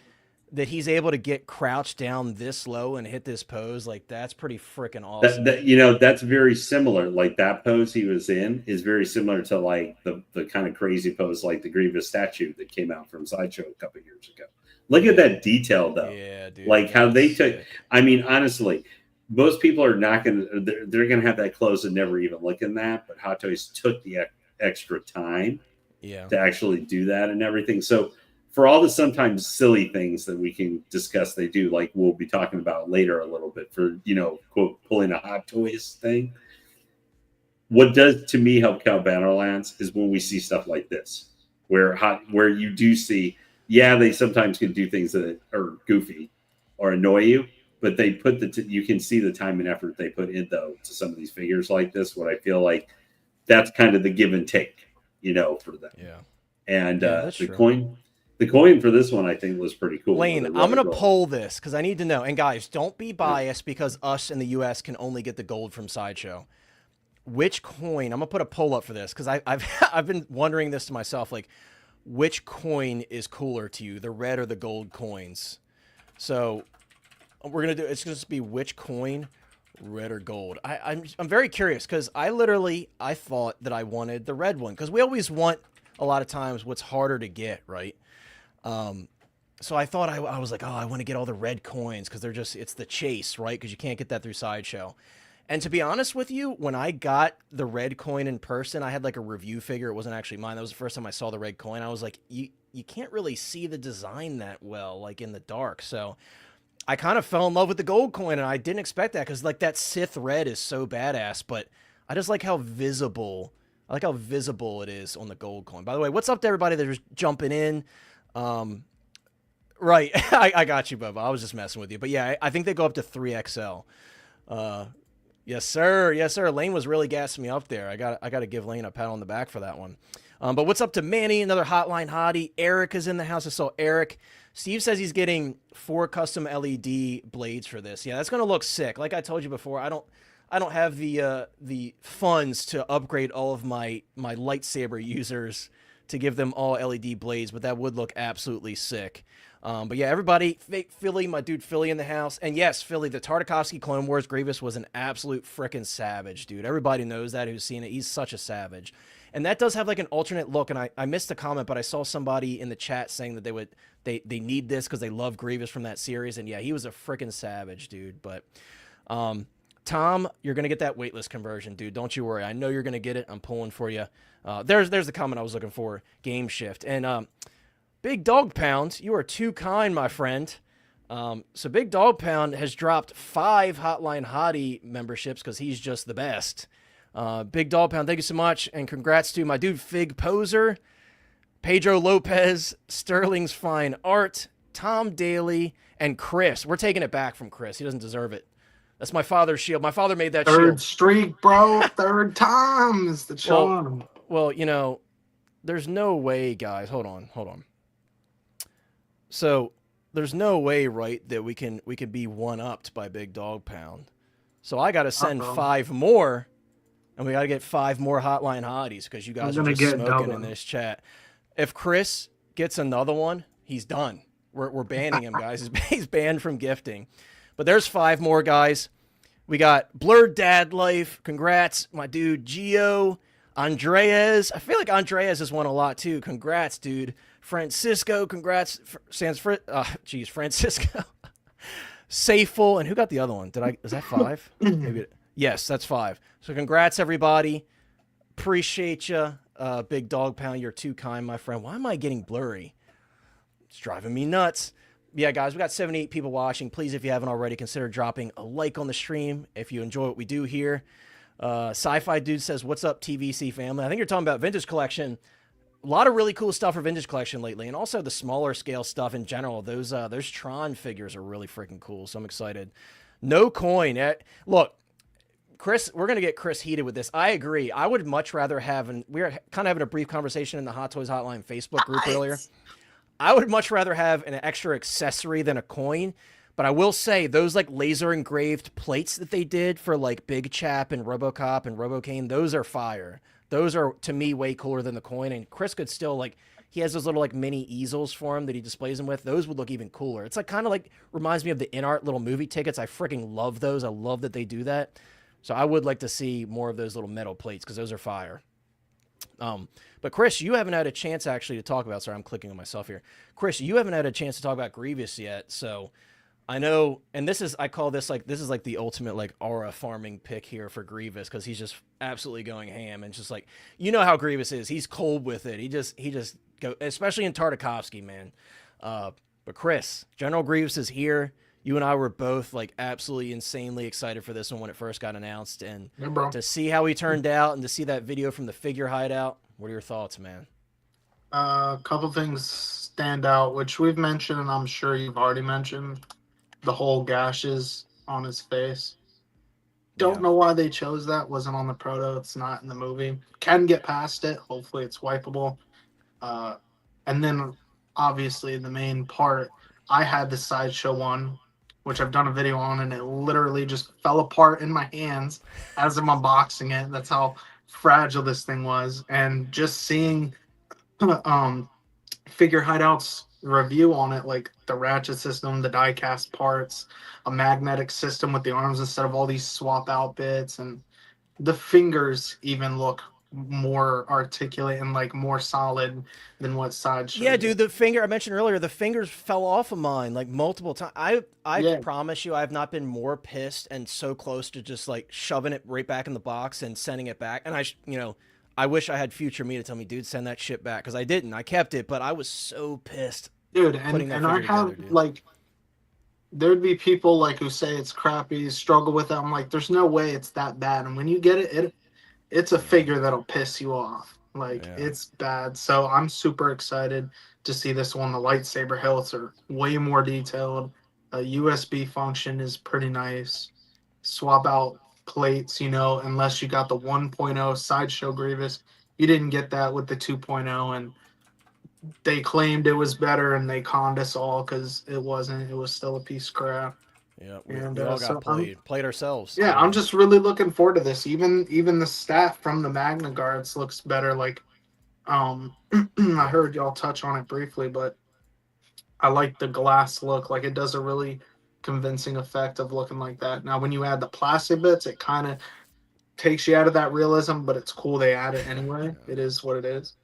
A: that he's able to get crouched down this low and hit this pose, like, that's pretty freaking awesome.
B: You know, that's very similar. Like, that pose he was in is very similar to like the kind of crazy pose like the Grievous statue that came out from Sideshow a couple years ago. Look at that detail, though.
A: Yeah, dude.
B: Like how they took. I mean, honestly, most people are not going to. They're going to have that close and never even look in that. But Hot Toys took the extra time, to actually do that and everything. So, for all the sometimes silly things that we can discuss, they do, like we'll be talking about later a little bit, for, you know, quote, pulling a Hot Toys thing. What does, to me, help Cal Bannerlands is when we see stuff like this, where you do see, they sometimes can do things that are goofy or annoy you, but they put you can see the time and effort they put in, though, to some of these figures like this. What I feel like that's kind of the give and take, you know, for them.
A: Yeah.
B: And the coin for this one, I think, was pretty cool.
A: Lane, I'm going to poll this because I need to know. And guys, don't be biased because us in the U.S. can only get the gold from Sideshow. Which coin? I'm going to put a poll up for this because I've been wondering this to myself. Like, which coin is cooler to you, the red or the gold coins. So we're gonna do. It's gonna be which coin, red or gold. I'm very curious because I thought that I wanted the red one because we always want a lot of times what's harder to get, right? So I thought I was like, oh, I want to get all the red coins because it's the chase, right? Because you can't get that through Sideshow. And to be honest with you, when I got the red coin in person, I had like a review figure. It wasn't actually mine. That was the first time I saw the red coin. I was like, you can't really see the design that well, like in the dark. So I kind of fell in love with the gold coin, and I didn't expect that because like that Sith red is so badass. But I just like how visible. I like how visible it is on the gold coin. By the way, what's up to everybody that is jumping in? Right, I got you, Bubba. I was just messing with you. But yeah, I think they go up to 3XL. Yes, sir. Yes, sir. Lane was really gassing me up there. I got to give Lane a pat on the back for that one. But what's up to Manny? Another hotline hottie. Eric is in the house. I saw Eric. Steve says he's getting 4 custom LED blades for this. Yeah, that's gonna look sick. Like I told you before, I don't have the funds to upgrade all of my lightsaber users to give them all LED blades, but that would look absolutely sick. But yeah, everybody, Philly, my dude Philly in the house. And yes, Philly, the Tartakovsky Clone Wars Grievous was an absolute frickin' savage, dude. Everybody knows that who's seen it. He's such a savage. And that does have like an alternate look. And I missed a comment, but I saw somebody in the chat saying that they need this because they love Grievous from that series. And yeah, he was a frickin' savage, dude. But Tom, you're going to get that waitlist conversion, dude. Don't you worry. I know you're going to get it. I'm pulling for you. There's the comment I was looking for, Game Shift. And Big Dog Pound, you are too kind, my friend. So Big Dog Pound has dropped 5 Hotline Hottie memberships because he's just the best. Big Dog Pound, thank you so much. And congrats to my dude Fig Poser, Pedro Lopez, Sterling's Fine Art, Tom Daly, and Chris. We're taking it back from Chris. He doesn't deserve it. That's my father's shield. My father made that shield.
C: Third streak, bro. Third time is the charm.
A: Well, you know, there's no way, guys. Hold on. So there's no way, right, that we can be one-upped by Big Dog Pound. So I got to send 5 more, and we got to get 5 more Hotline Hotties because you guys are just smoking in this chat. If Chris gets another one, he's done. We're banning him, guys. He's banned from gifting. But there's 5 more, guys. We got Blurred Dad Life. Congrats, my dude Gio. Andreas. I feel like Andreas has won a lot, too. Congrats, dude. Francisco, congrats. Francisco. Safeful. And who got the other one? Is that 5? Maybe. Yes, that's 5. So congrats, everybody. Appreciate you. Big Dog Pound, you're too kind, my friend. Why am I getting blurry? It's driving me nuts. Yeah, guys, we got 78 people watching. Please, if you haven't already, consider dropping a like on the stream if you enjoy what we do here. Sci-Fi Dude says, what's up, TVC family? I think you're talking about Vintage Collection. A lot of really cool stuff for Vintage Collection lately, and also the smaller scale stuff in general. Those Tron figures are really freaking cool, so I'm excited. No coin. Look, Chris, we're going to get Chris heated with this. I agree. I would much rather have, and we were kind of having a brief conversation in the Hot Toys Hotline Facebook group earlier. I would much rather have an extra accessory than a coin, but I will say those like laser engraved plates that they did for like Big Chap and RoboCop and RoboCane, those are fire. Those are, to me, way cooler than the coin. And Chris could still, like, he has those little, like, mini easels for him that he displays them with. Those would look even cooler. It's, like, kind of, like, reminds me of the InArt little movie tickets. I freaking love those. I love that they do that. So I would like to see more of those little metal plates because those are fire. But, Chris, you haven't had a chance, actually, to talk about... Sorry, I'm clicking on myself here. Chris, you haven't had a chance to talk about Grievous yet, so... I know, and this is, I call this like, this is like the ultimate like aura farming pick here for Grievous because he's just absolutely going ham and just like, you know how Grievous is. He's cold with it. He just go, especially in Tartakovsky, man. But Chris, General Grievous is here. You and I were both like absolutely insanely excited for this one when it first got announced, and to see how he turned out and to see that video from the figure hideout. What are your thoughts, man?
C: A couple things stand out, which we've mentioned, and I'm sure you've already mentioned. The whole gashes on his face. Don't know why they chose that. Wasn't on the proto. It's not in the movie. Can get past it. Hopefully it's wipeable. And then obviously the main part, I had the Sideshow one, which I've done a video on, and it literally just fell apart in my hands as I'm unboxing it. That's how fragile this thing was. And just seeing Figure Hideout's review on it, like the ratchet system, the die-cast parts, a magnetic system with the arms instead of all these swap out bits, and the fingers even look more articulate and like more solid than what Sideshow
A: Yeah,
C: did.
A: dude, the finger I mentioned earlier, the fingers fell off of mine like multiple times. I
C: Yeah.
A: promise you, I've not been more pissed and so close to just like shoving it right back in the box and sending it back. And I wish I had future me to tell me, dude, send that shit back, because I didn't. I kept it, but I was so pissed.
C: Dude,
A: Putting that
C: and I
A: figure
C: have
A: together, dude.
C: like there'd be people like who say it's crappy, struggle with it. I'm like, there's no way it's that bad. And when you get it, it's a figure that'll piss you off. Like,
A: Yeah.
C: it's bad. So I'm super excited to see this one. The lightsaber hilts are way more detailed. A USB function is pretty nice. Swap out plates, unless you got the 1.0 Sideshow Grievous. You didn't get that with the 2.0, and they claimed it was better, and they conned us all because it wasn't. It was still a piece of crap.
A: Yeah,
C: And,
A: we all
C: so
A: got played ourselves.
C: Yeah, I'm just really looking forward to this. Even the staff from the Magna Guards looks better. Like, I heard y'all touch on it briefly, but I like the glass look. Like, it does a really convincing effect of looking like that. Now, when you add the plastic bits, it kind of takes you out of that realism, but it's cool they add it anyway. It is what it is.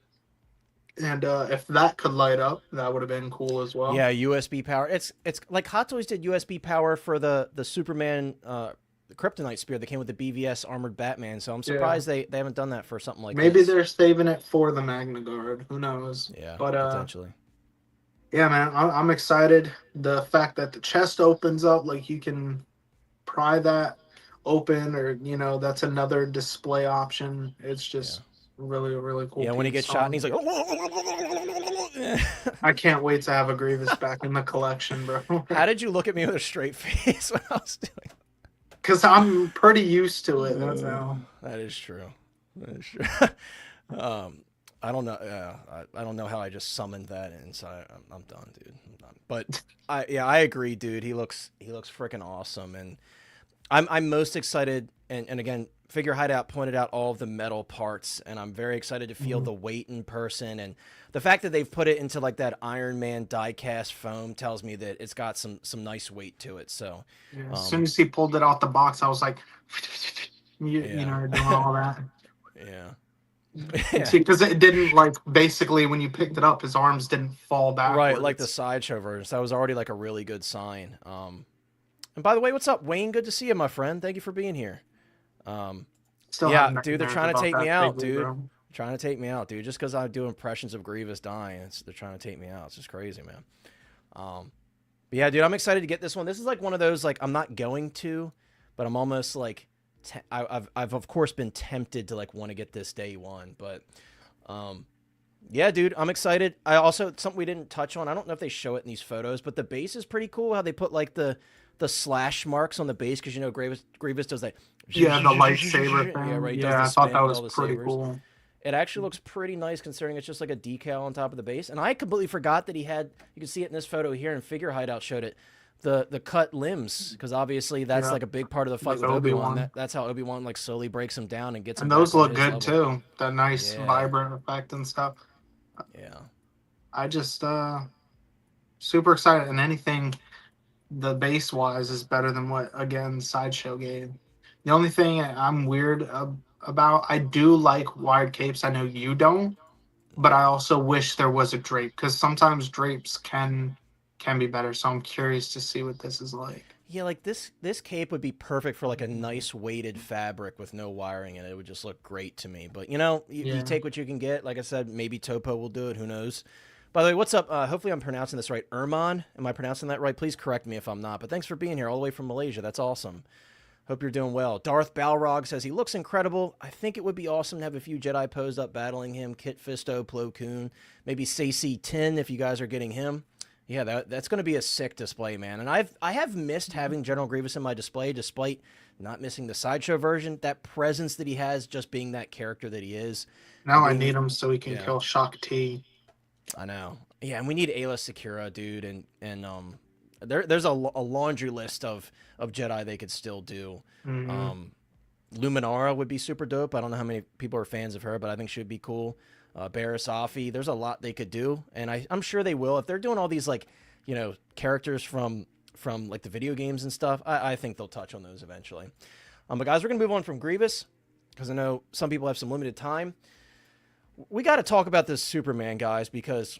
C: And if that could light up, that would have been cool as well.
A: Yeah, USB power. It's like Hot Toys did USB power for the Superman the Kryptonite spear that came with the BVS armored Batman. So I'm surprised they haven't done that for something like
C: Maybe
A: this.
C: they're saving it for the Magna Guard. Who knows?
A: Yeah,
C: but
A: potentially.
C: Yeah, man, I'm excited. The fact that the chest opens up, like you can pry that open, or that's another display option. It's just really, really cool.
A: Yeah, when he gets shot and he's like,
C: I can't wait to have a Grievous back in the collection, bro.
A: How did you look at me with a straight face when I was doing?
C: Because I'm pretty used to it. That's how.
A: That is true. That is true. I don't know. I don't know how I just summoned that in. So I'm done, dude. I'm done. But I agree, dude. He looks freaking awesome, and I'm most excited. And again, Figure Hideout pointed out all of the metal parts, and I'm very excited to feel the weight in person. And the fact that they've put it into like that Iron Man die-cast foam tells me that it's got some nice weight to it. So
C: as soon as he pulled it out the box, I was like, doing all that.
A: Yeah.
C: See, because it didn't basically when you picked it up, his arms didn't fall backwards.
A: Right, like the Sideshow version. So that was already like a really good sign. And by the way, what's up, Wayne? Good to see you, my friend. Thank you for being here. Dude, they're trying to take me out, dude. Trying to take me out, dude. Just because I do impressions of Grievous dying, they're trying to take me out. It's just crazy, man. But yeah, dude, I'm excited to get this one. This is like one of those, like, I'm not going to, but I'm almost like, I've of course been tempted to like want to get this day one. But yeah, dude, I'm excited. I also, something we didn't touch on, I don't know if they show it in these photos, but the base is pretty cool. How they put like the slash marks on the base, because Grievous does that.
C: Yeah, the lightsaber thing.
A: Yeah, right.
C: Yeah, I thought that was pretty cool.
A: It actually looks pretty nice considering it's just like a decal on top of the base. And I completely forgot that he had, you can see it in this photo here, and Figure Hideout showed it, the cut limbs, because obviously that's like a big part of the fight with Obi-Wan. That's how Obi-Wan like slowly breaks him down and gets him.
C: And those look good too. The nice vibrant effect and stuff.
A: Yeah.
C: I just super excited, and anything the base wise is better than what again Sideshow gave. The only thing I'm weird about, I do like wide capes. I know you don't, but I also wish there was a drape, because sometimes drapes can be better. So I'm curious to see what this is like.
A: Yeah, like this cape would be perfect for like a nice weighted fabric with no wiring in it. It would just look great to me. But you take what you can get. Like I said, maybe Topo will do it. Who knows? By the way, what's up? Hopefully I'm pronouncing this right. Erman, am I pronouncing that right? Please correct me if I'm not. But thanks for being here all the way from Malaysia. That's awesome. Hope you're doing well. Darth Balrog says he looks incredible. I think it would be awesome to have a few Jedi posed up battling him. Kit Fisto, Plo Koon, maybe Saci 10 if you guys are getting him. Yeah, that's going to be a sick display, man. And I have missed having General Grievous in my display, despite not missing the Sideshow version. That presence that he has, just being that character that he is.
C: Now I need him so he can kill Shock T.
A: I know. Yeah, and we need Ayla Secura, dude, and there's a laundry list of Jedi they could still do. Luminara would be super dope. I don't know how many people are fans of her, but I think she would be cool. Barriss Offee. There's a lot they could do, and I'm sure they will. If they're doing all these, like, you know, characters from like the video games and stuff, I think they'll touch on those eventually. But guys, we're going to move on from Grievous, because I know some people have some limited time. We got to talk about this Superman, guys, because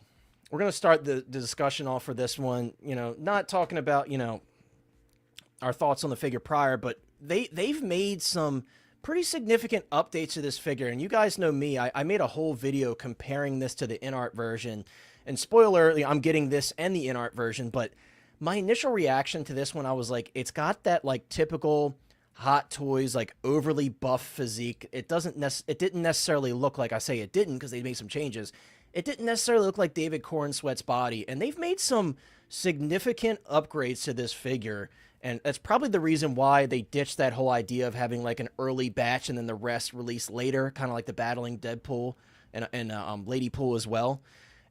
A: we're going to start the discussion off for this one, you know, not talking about, you know, our thoughts on the figure prior, but they've made some pretty significant updates to this figure. And you guys know me, I made a whole video comparing this to the in-art version. And spoiler, I'm getting this and the in-art version, but my initial reaction to this one, I was like, it's got that like typical Hot Toys, like overly buff physique. It didn't necessarily look like, I say it didn't because they made some changes. It didn't necessarily look like David Corenswet's body, and they've made some significant upgrades to this figure, and that's probably the reason why they ditched that whole idea of having like an early batch and then the rest released later, kind of like the Battling Deadpool and Lady Pool as well.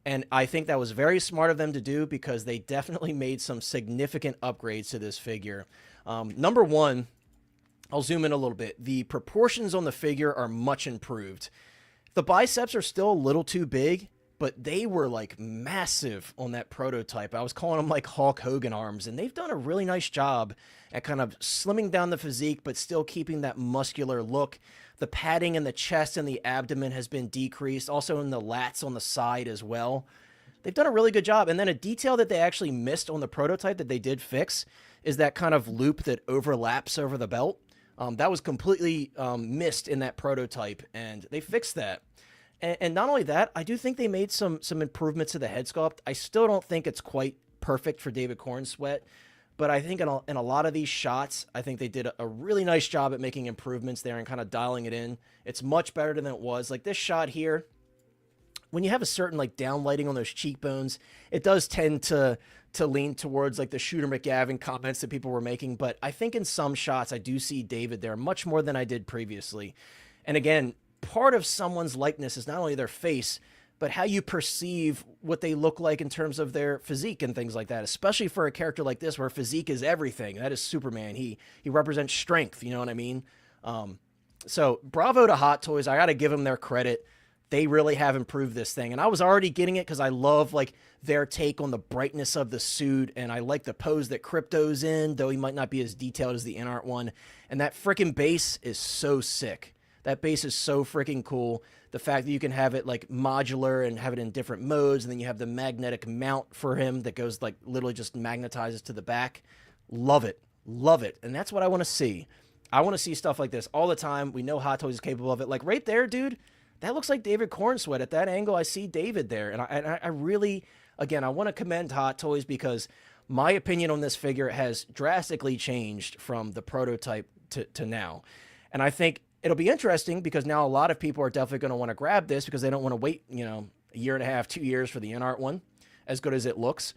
A: And I think that was very smart of them to do because they definitely made some significant upgrades to this figure. Number one, I'll zoom in a little bit. The proportions on the figure are much improved. The biceps are still a little too big, but they were like massive on that prototype. I was calling them like Hulk Hogan arms, and they've done a really nice job at kind of slimming down the physique, but still keeping that muscular look. The padding in the chest and the abdomen has been decreased, also in the lats on the side as well. They've done a really good job. And then a detail that they actually missed on the prototype that they did fix is that kind of loop that overlaps over the belt. That was completely missed in that prototype, and they fixed that. And not only that, I do think they made some improvements to the head sculpt. I still don't think it's quite perfect for David Corenswet, but I think in a lot of these shots, I think they did a really nice job at making improvements there and kind of dialing it in. It's much better than it was. Like this shot here, when you have a certain like downlighting on those cheekbones, it does tend to lean towards like the Shooter McGavin comments that people were making. But I think in some shots, I do see David there much more than I did previously. And again, part of someone's likeness is not only their face, but how you perceive what they look like in terms of their physique and things like that, especially for a character like this where physique is everything. That is Superman. He represents strength, you know what I mean? So bravo to Hot Toys. I got to give them their credit. They really have improved this thing. And I was already getting it because I love like their take on the brightness of the suit. And I like the pose that Crypto's in, though he might not be as detailed as the in-art one. And that freaking base is so sick. That base is so freaking cool. The fact that you can have it like modular and have it in different modes. And then you have the magnetic mount for him that goes like literally just magnetizes to the back. Love it. Love it. And that's what I want to see. I want to see stuff like this all the time. We know Hot Toys is capable of it. Like right there, dude. That looks like David Corenswet. At that angle, I see David there. And I really, again, I want to commend Hot Toys because my opinion on this figure has drastically changed from the prototype to now. And I think it'll be interesting because now a lot of people are definitely going to want to grab this because they don't want to wait, you know, a year and a half, 2 years for the in-art one, as good as it looks.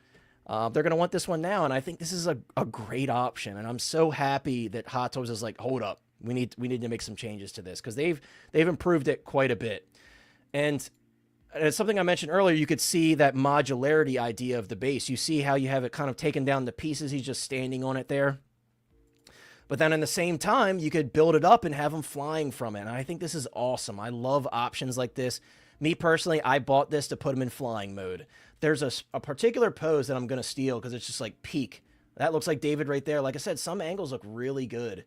A: They're going to want this one now. And I think this is a great option. And I'm so happy that Hot Toys is like, hold up. We need to make some changes to this because they've improved it quite a bit. And it's something I mentioned earlier. You could see that modularity idea of the base. You see how you have it kind of taken down to pieces. He's just standing on it there. But then in the same time, you could build it up and have him flying from it. And I think this is awesome. I love options like this. Me personally, I bought this to put him in flying mode. There's a particular pose that I'm going to steal because it's just like peak. That looks like David right there. Like I said, some angles look really good.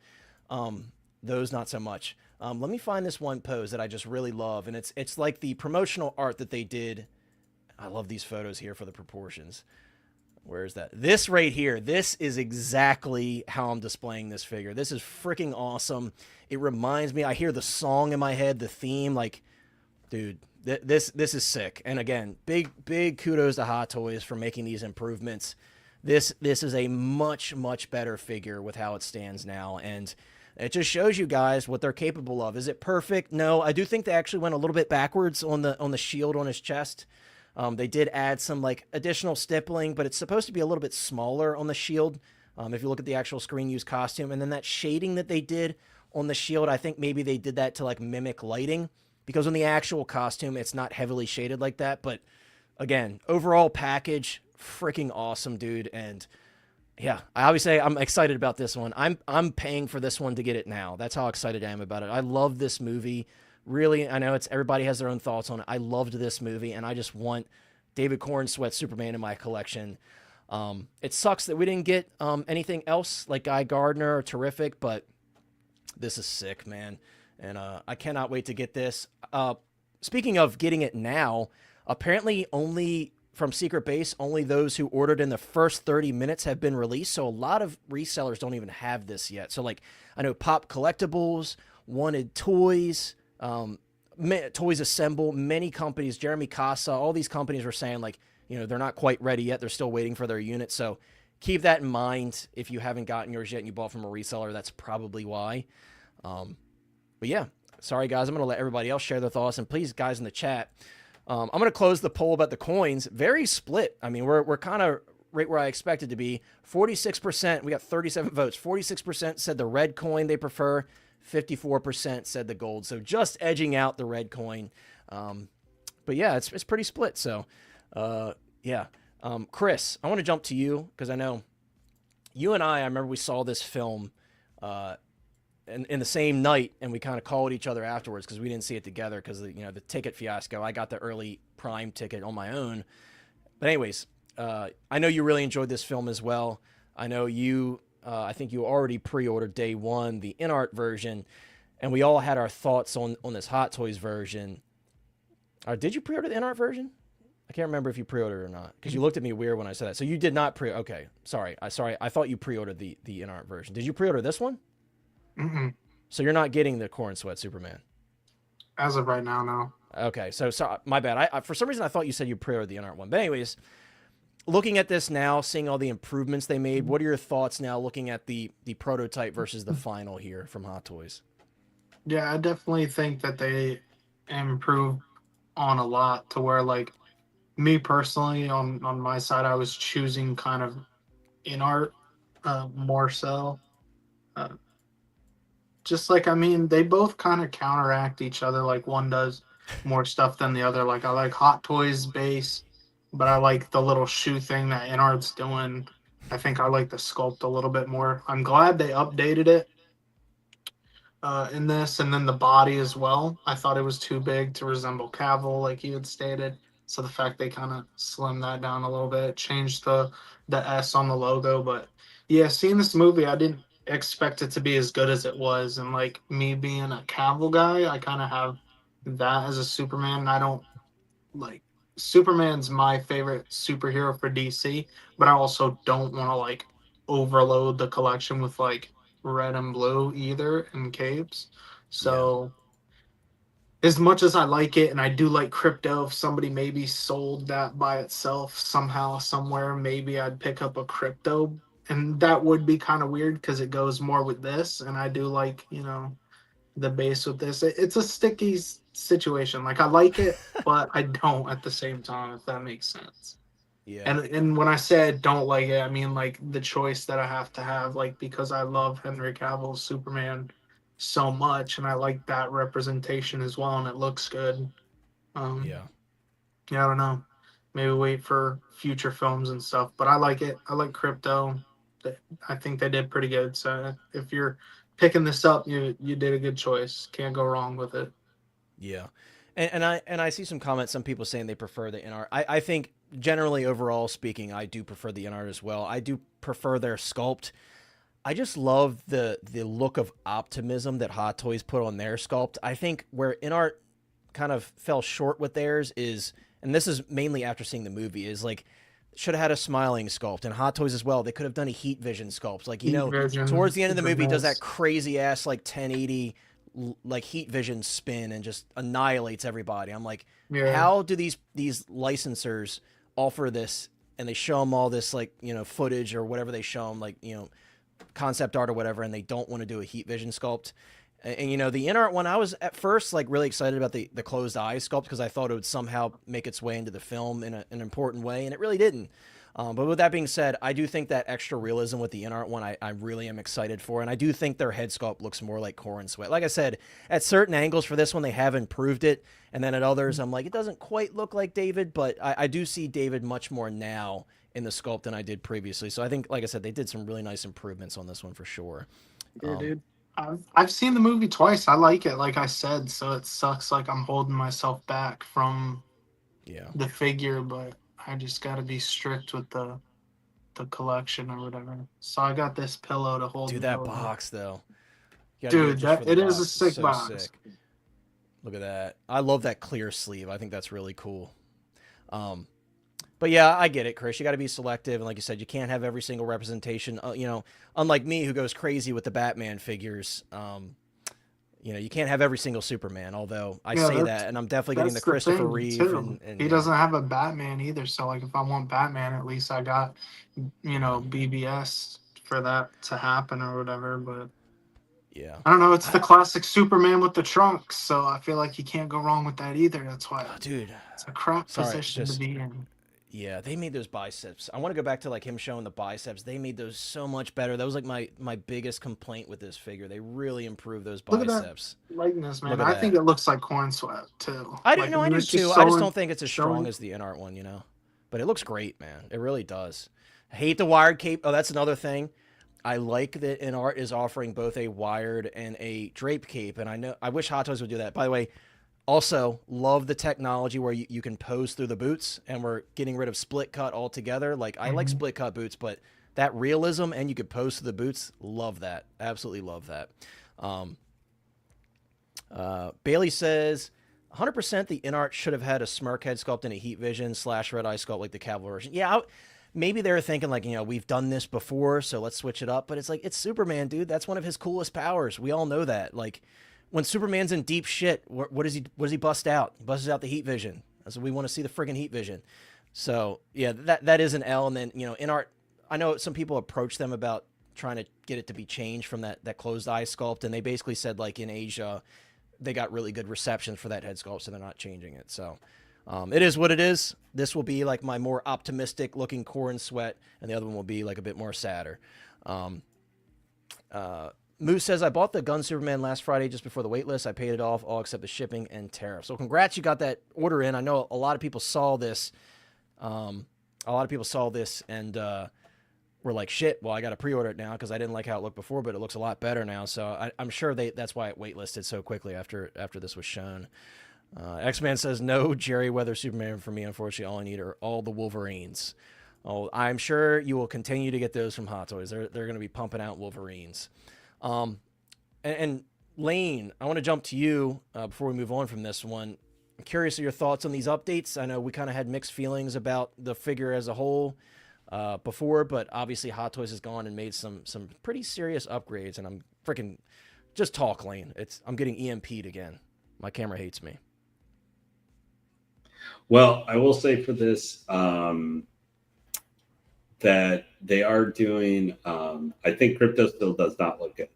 A: Those not so much. Let me find this one pose that I just really love. And it's like the promotional art that they did. I love these photos here for the proportions. Where is that? This right here. This is exactly how I'm displaying this figure. This is freaking awesome. It reminds me, I hear the song in my head, the theme, like, dude, this is sick. And again, big kudos to Hot Toys for making these improvements. This is a much better figure with how it stands now. And it just shows you guys what they're capable of. Is it perfect? No, I do think they actually went a little bit backwards on the shield on his chest. They did add some like additional stippling, but it's supposed to be a little bit smaller on the shield. If you look at the actual screen use costume, and then that shading that they did on the shield, I think maybe they did that to like mimic lighting because on the actual costume, it's not heavily shaded like that. But again, overall package, freaking awesome, dude. And yeah, I'm excited about this one. I'm paying for this one to get it now. That's how excited I am about it. I love this movie. really, I know everybody has their own thoughts on it. I loved this movie, and I just want David Cornsweet Superman in my collection. It sucks that we didn't get anything else like Guy Gardner or Terrific, but this is sick, man. And I cannot wait to get this. Speaking of getting it now, apparently only from Secret Base, only those who ordered in the first 30 minutes have been released. So a lot of resellers don't even have this yet. So like I know Pop Collectibles, Wanted Toys, Toys Assemble, many companies, Jeremy Casa, all these companies were saying like, they're not quite ready yet. They're still waiting for their unit. So keep that in mind. If you haven't gotten yours yet and you bought from a reseller, that's probably why. But yeah, sorry guys. I'm going to let everybody else share their thoughts, and please guys in the chat. I'm going to close the poll about the coins. Very split. I mean, we're kind of right where I expected to be. 46%, we got 37 votes. 46% said the red coin they prefer. 54% said the gold. So just edging out the red coin. But yeah, it's pretty split. So yeah. Chris, I want to jump to you because I know you and I remember we saw this film in the same night, and we kind of called each other afterwards because we didn't see it together because the ticket fiasco. I got the early Prime ticket on my own. But anyways, I know you really enjoyed this film as well. I know you, I think you already pre-ordered day one, the in-art version, and we all had our thoughts on this Hot Toys version. Did you pre-order the in-art version? I can't remember if you pre-ordered or not because you looked at me weird when I said that. So you did not okay. Sorry. I thought you pre-ordered the in-art version. Did you pre-order this one?
C: Mm-mm.
A: So you're not getting the Cornsweet Superman?
C: As of right now, no.
A: Okay, so my bad. I for some reason I thought you said you pre-ordered the in-art one. But anyways, looking at this now, seeing all the improvements they made, what are your thoughts now looking at the prototype versus the final here from Hot Toys?
C: Yeah, I definitely think that they improved on a lot to where, like, me personally, on my side, I was choosing kind of in art more so. Just like, I mean, they both kind of counteract each other. Like, one does more stuff than the other. Like, I like Hot Toys base, but I like the little shoe thing that InArt's doing. I think I like the sculpt a little bit more. I'm glad they updated it in this, and then the body as well. I thought it was too big to resemble Cavill, like you had stated. So the fact they kind of slimmed that down a little bit, changed the S on the logo. But yeah, seeing this movie, I didn't expect it to be as good as it was. And like me being a Cavill guy, I kind of have that as a Superman. I don't like Superman's my favorite superhero for DC, but I also don't want to like overload the collection with like red and blue either and capes. So as much as I like it, and I do like crypto, if somebody maybe sold that by itself somehow, somewhere, maybe I'd pick up a crypto. And that would be kind of weird because it goes more with this. And I do like, the base with this. It's a sticky situation. Like, I like it, but I don't at the same time, if that makes sense.
A: Yeah.
C: And when I say I don't like it, I mean, like, the choice that I have to have, like, because I love Henry Cavill's Superman so much, and I like that representation as well, and it looks good. Yeah, I don't know. Maybe wait for future films and stuff, but I like it. I like crypto. I think they did pretty good. So if you're picking this up, you did a good choice. Can't go wrong with it.
A: Yeah, and I see some comments. Some people saying they prefer the in-art. I think generally overall speaking, I do prefer the in-art as well. I do prefer their sculpt. I just love the look of optimism that Hot Toys put on their sculpt. I think where InArt kind of fell short with theirs is, and this is mainly after seeing the movie, is like should have had a smiling sculpt, and Hot Toys as well. They could have done a heat vision sculpt. Like, towards the end of the movie, does that crazy ass like 1080 like heat vision spin and just annihilates everybody. I'm like, how do these licensors offer this and they show them all this like, footage or whatever they show them, like, concept art or whatever, and they don't want to do a heat vision sculpt. And the in-art one, I was at first like really excited about the closed eye sculpt because I thought it would somehow make its way into the film in an important way, and it really didn't. But with that being said, I do think that extra realism with the in-art one, I really am excited for, and I do think their head sculpt looks more like Cornsweet. Like I said, at certain angles for this one, they have improved it, and then at others, I'm like, it doesn't quite look like David, but I do see David much more now in the sculpt than I did previously. So I think, like I said, they did some really nice improvements on this one for sure.
C: Yeah, dude. I've seen the movie twice. I like it, like I said, so it sucks like I'm holding myself back from the figure, but I just got to be strict with the collection or whatever. So I got this pillow to hold.
A: Dude, that box though. You gotta do it
C: Dude,
A: just for
C: that
A: the
C: it
A: box.
C: is a sick
A: so
C: box.
A: Sick. Look at that. I love that clear sleeve. I think that's really cool. But yeah, I get it, Chris. You got to be selective, and like you said, you can't have every single representation. You know, unlike me, who goes crazy with the Batman figures. You know, you can't have every single Superman. Although I say that, and I'm definitely getting the Christopher Reeve. And
C: he doesn't have a Batman either. So like, if I want Batman, at least I got, BBS for that to happen or whatever. But
A: yeah,
C: I don't know. It's the classic Superman with the trunks, so I feel like you can't go wrong with that either. That's why,
A: dude,
C: it's a crap position to be in.
A: Yeah, they made those biceps. I want to go back to like him showing the biceps. They made those so much better. That was like my biggest complaint with this figure. They really improved those biceps.
C: Look at that likeness, man. I think it looks like Corn Sweat too.
A: I do too. I just don't think it's as strong as the in-art one, But it looks great, man. It really does. I hate the wired cape. Oh, that's another thing. I like that in-art is offering both a wired and a drape cape, and I wish Hot Toys would do that. By the way, also, love the technology where you can pose through the boots, and we're getting rid of split cut altogether. Like, I like split cut boots, but that realism and you could pose through the boots, love that. Absolutely love that. Bailey says, 100% the in-art should have had a smirk head sculpt and a heat vision / red eye sculpt like the Cavalry version. Yeah, maybe they were thinking like, we've done this before, so let's switch it up. But it's like, it's Superman, dude. That's one of his coolest powers. We all know that. Like, when Superman's in deep shit, what does he bust out? He busts out the heat vision. So we want to see the friggin' heat vision. So yeah, that is an L. And then in art, I know some people approach them about trying to get it to be changed from that closed eye sculpt, and they basically said like in Asia, they got really good reception for that head sculpt, so they're not changing it. So it is what it is. This will be like my more optimistic looking Corn Sweat, and the other one will be like a bit more sadder. Moose says, I bought the Gun Superman last Friday just before the wait list. I paid it off, all except the shipping and tariff. So congrats, you got that order in. I know a lot of people saw this. And were like, shit, well, I got to pre-order it now because I didn't like how it looked before, but it looks a lot better now. So I'm sure that's why it waitlisted so quickly after this was shown. X-Man says, no Jerry Weather Superman for me. Unfortunately, all I need are all the Wolverines. Oh, I'm sure you will continue to get those from Hot Toys. They're going to be pumping out Wolverines. And Lane, I want to jump to you before we move on from this one. I'm curious of your thoughts on these updates. I know we kind of had mixed feelings about the figure as a whole before, but obviously Hot Toys has gone and made some pretty serious upgrades, and I'm freaking just talk, Lane. I'm getting EMP'd again. My camera hates me.
B: Well, I will say for this that they are doing. I think Crypto still does not look good.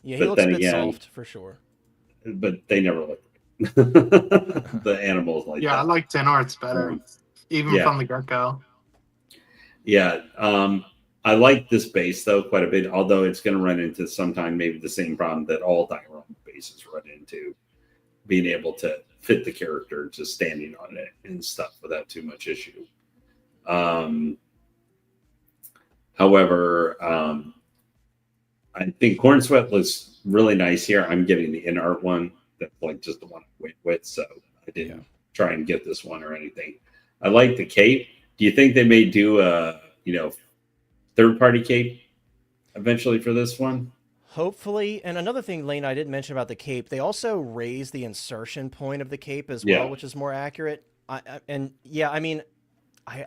A: Yeah, he looks a bit soft for sure.
B: But they never look good. The animals like that.
C: Yeah, I like Tin Arts better, even from the get-go.
B: Yeah, I like this base though quite a bit. Although it's going to run into sometime maybe the same problem that all diorama bases run into, being able to fit the character just standing on it and stuff without too much issue. However, I think Corn Sweat looks really nice here. I'm getting the in-art one. That's like just the one I went with, so I didn't try and get this one or anything. I like the cape. Do you think they may do a third-party cape eventually for this one?
A: Hopefully. And another thing, Lane, I didn't mention about the cape, they also raised the insertion point of the cape as well, which is more accurate. I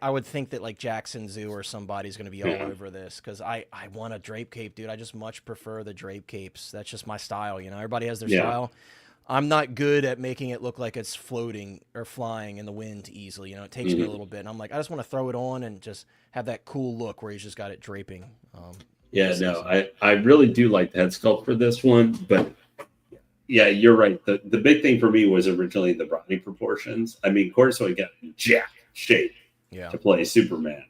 A: would think that like Jackson Zoo or somebody's going to be all over this because I want a drape cape, dude. I just much prefer the drape capes. That's just my style. Everybody has their style. I'm not good at making it look like it's floating or flying in the wind easily. It takes me a little bit. And I'm like, I just want to throw it on and just have that cool look where he's just got it draping.
B: I really do like the head sculpt for this one, but yeah, you're right. The big thing for me was originally the body proportions. I mean, Corso got jack shape to play Superman,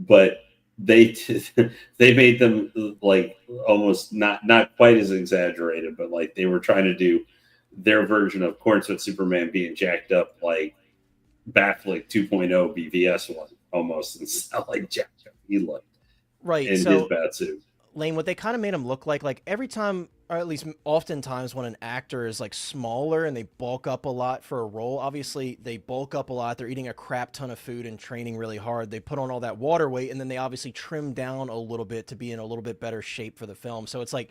B: but they made them like almost not quite as exaggerated, but like they were trying to do their version of Cornset Superman being jacked up like Batflick 2.0 BVS one almost, and sound like jacked up he looked
A: right
B: in his bat suit.
A: Lane, what they kind of made him look like every time, or at least oftentimes when an actor is like smaller and they bulk up a lot for a role, obviously they bulk up a lot. They're eating a crap ton of food and training really hard. They put on all that water weight, and then they obviously trim down a little bit to be in a little bit better shape for the film. So it's like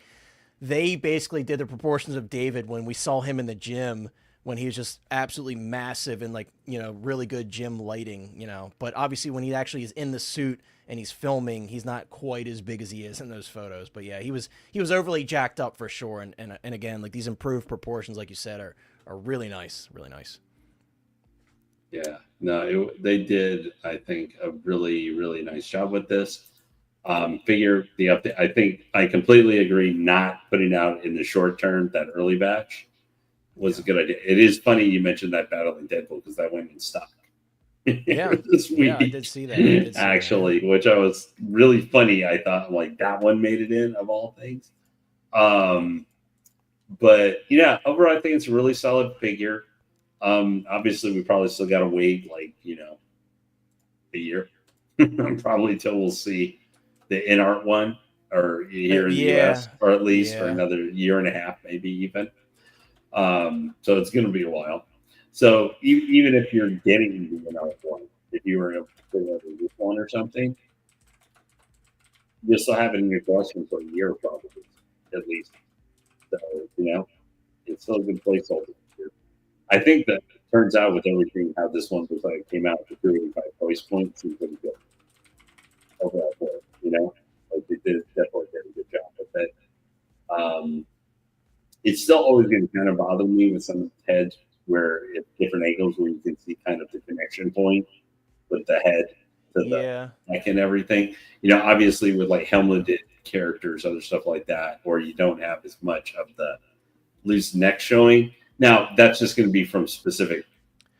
A: they basically did the proportions of David when we saw him in the gym when he was just absolutely massive and like, really good gym lighting, but obviously when he actually is in the suit and he's filming, he's not quite as big as he is in those photos. But yeah, he was overly jacked up for sure. And again, like these improved proportions, like you said, are really nice, really nice.
B: Yeah, no, they did, I think, a really, really nice job with this. Figure the update. I think I completely agree. Not putting out in the short term that early batch was a good idea. It is funny you mentioned that Battle in Deadpool because that went in stock.
A: Yeah,
B: this week,
A: yeah, I did see that.
B: Actually, which I was really funny. I thought like that one made it in of all things. But yeah, overall, I think it's a really solid figure. Obviously, we probably still got to wait like a year, probably till we'll see the in-art one, or here in the US, or at least for another year and a half, maybe even. So it's going to be a while. So even if you're getting the in-art one, if you were in this one or something, you'll still have it in your collection for a year, probably, at least. So, it's still a good placeholder. I think that it turns out with everything, how this one was like came out for 385 price point seems pretty good. Overall, for it, like they did definitely did a good job with it. It's still always going to kind of bother me with some of the heads where it's different angles where you can see kind of the connection point with the head to the neck and everything. Obviously with like helmeted characters, other stuff like that, or you don't have as much of the loose neck showing. Now that's just going to be from specific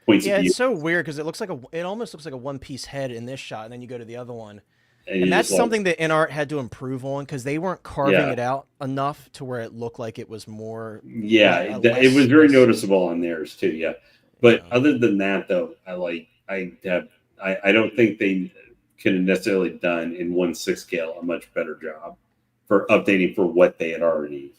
B: points of view.
A: Yeah, it's so weird because it almost looks like a one-piece head in this shot, and then you go to the other one. And that's something that InArt had to improve on because they weren't carving it out enough to where it looked like it was more.
B: Yeah, it was very noticeable on theirs too. Yeah, but other than that, though, I don't think they could have necessarily done in 1/6 scale a much better job for updating for what they had already,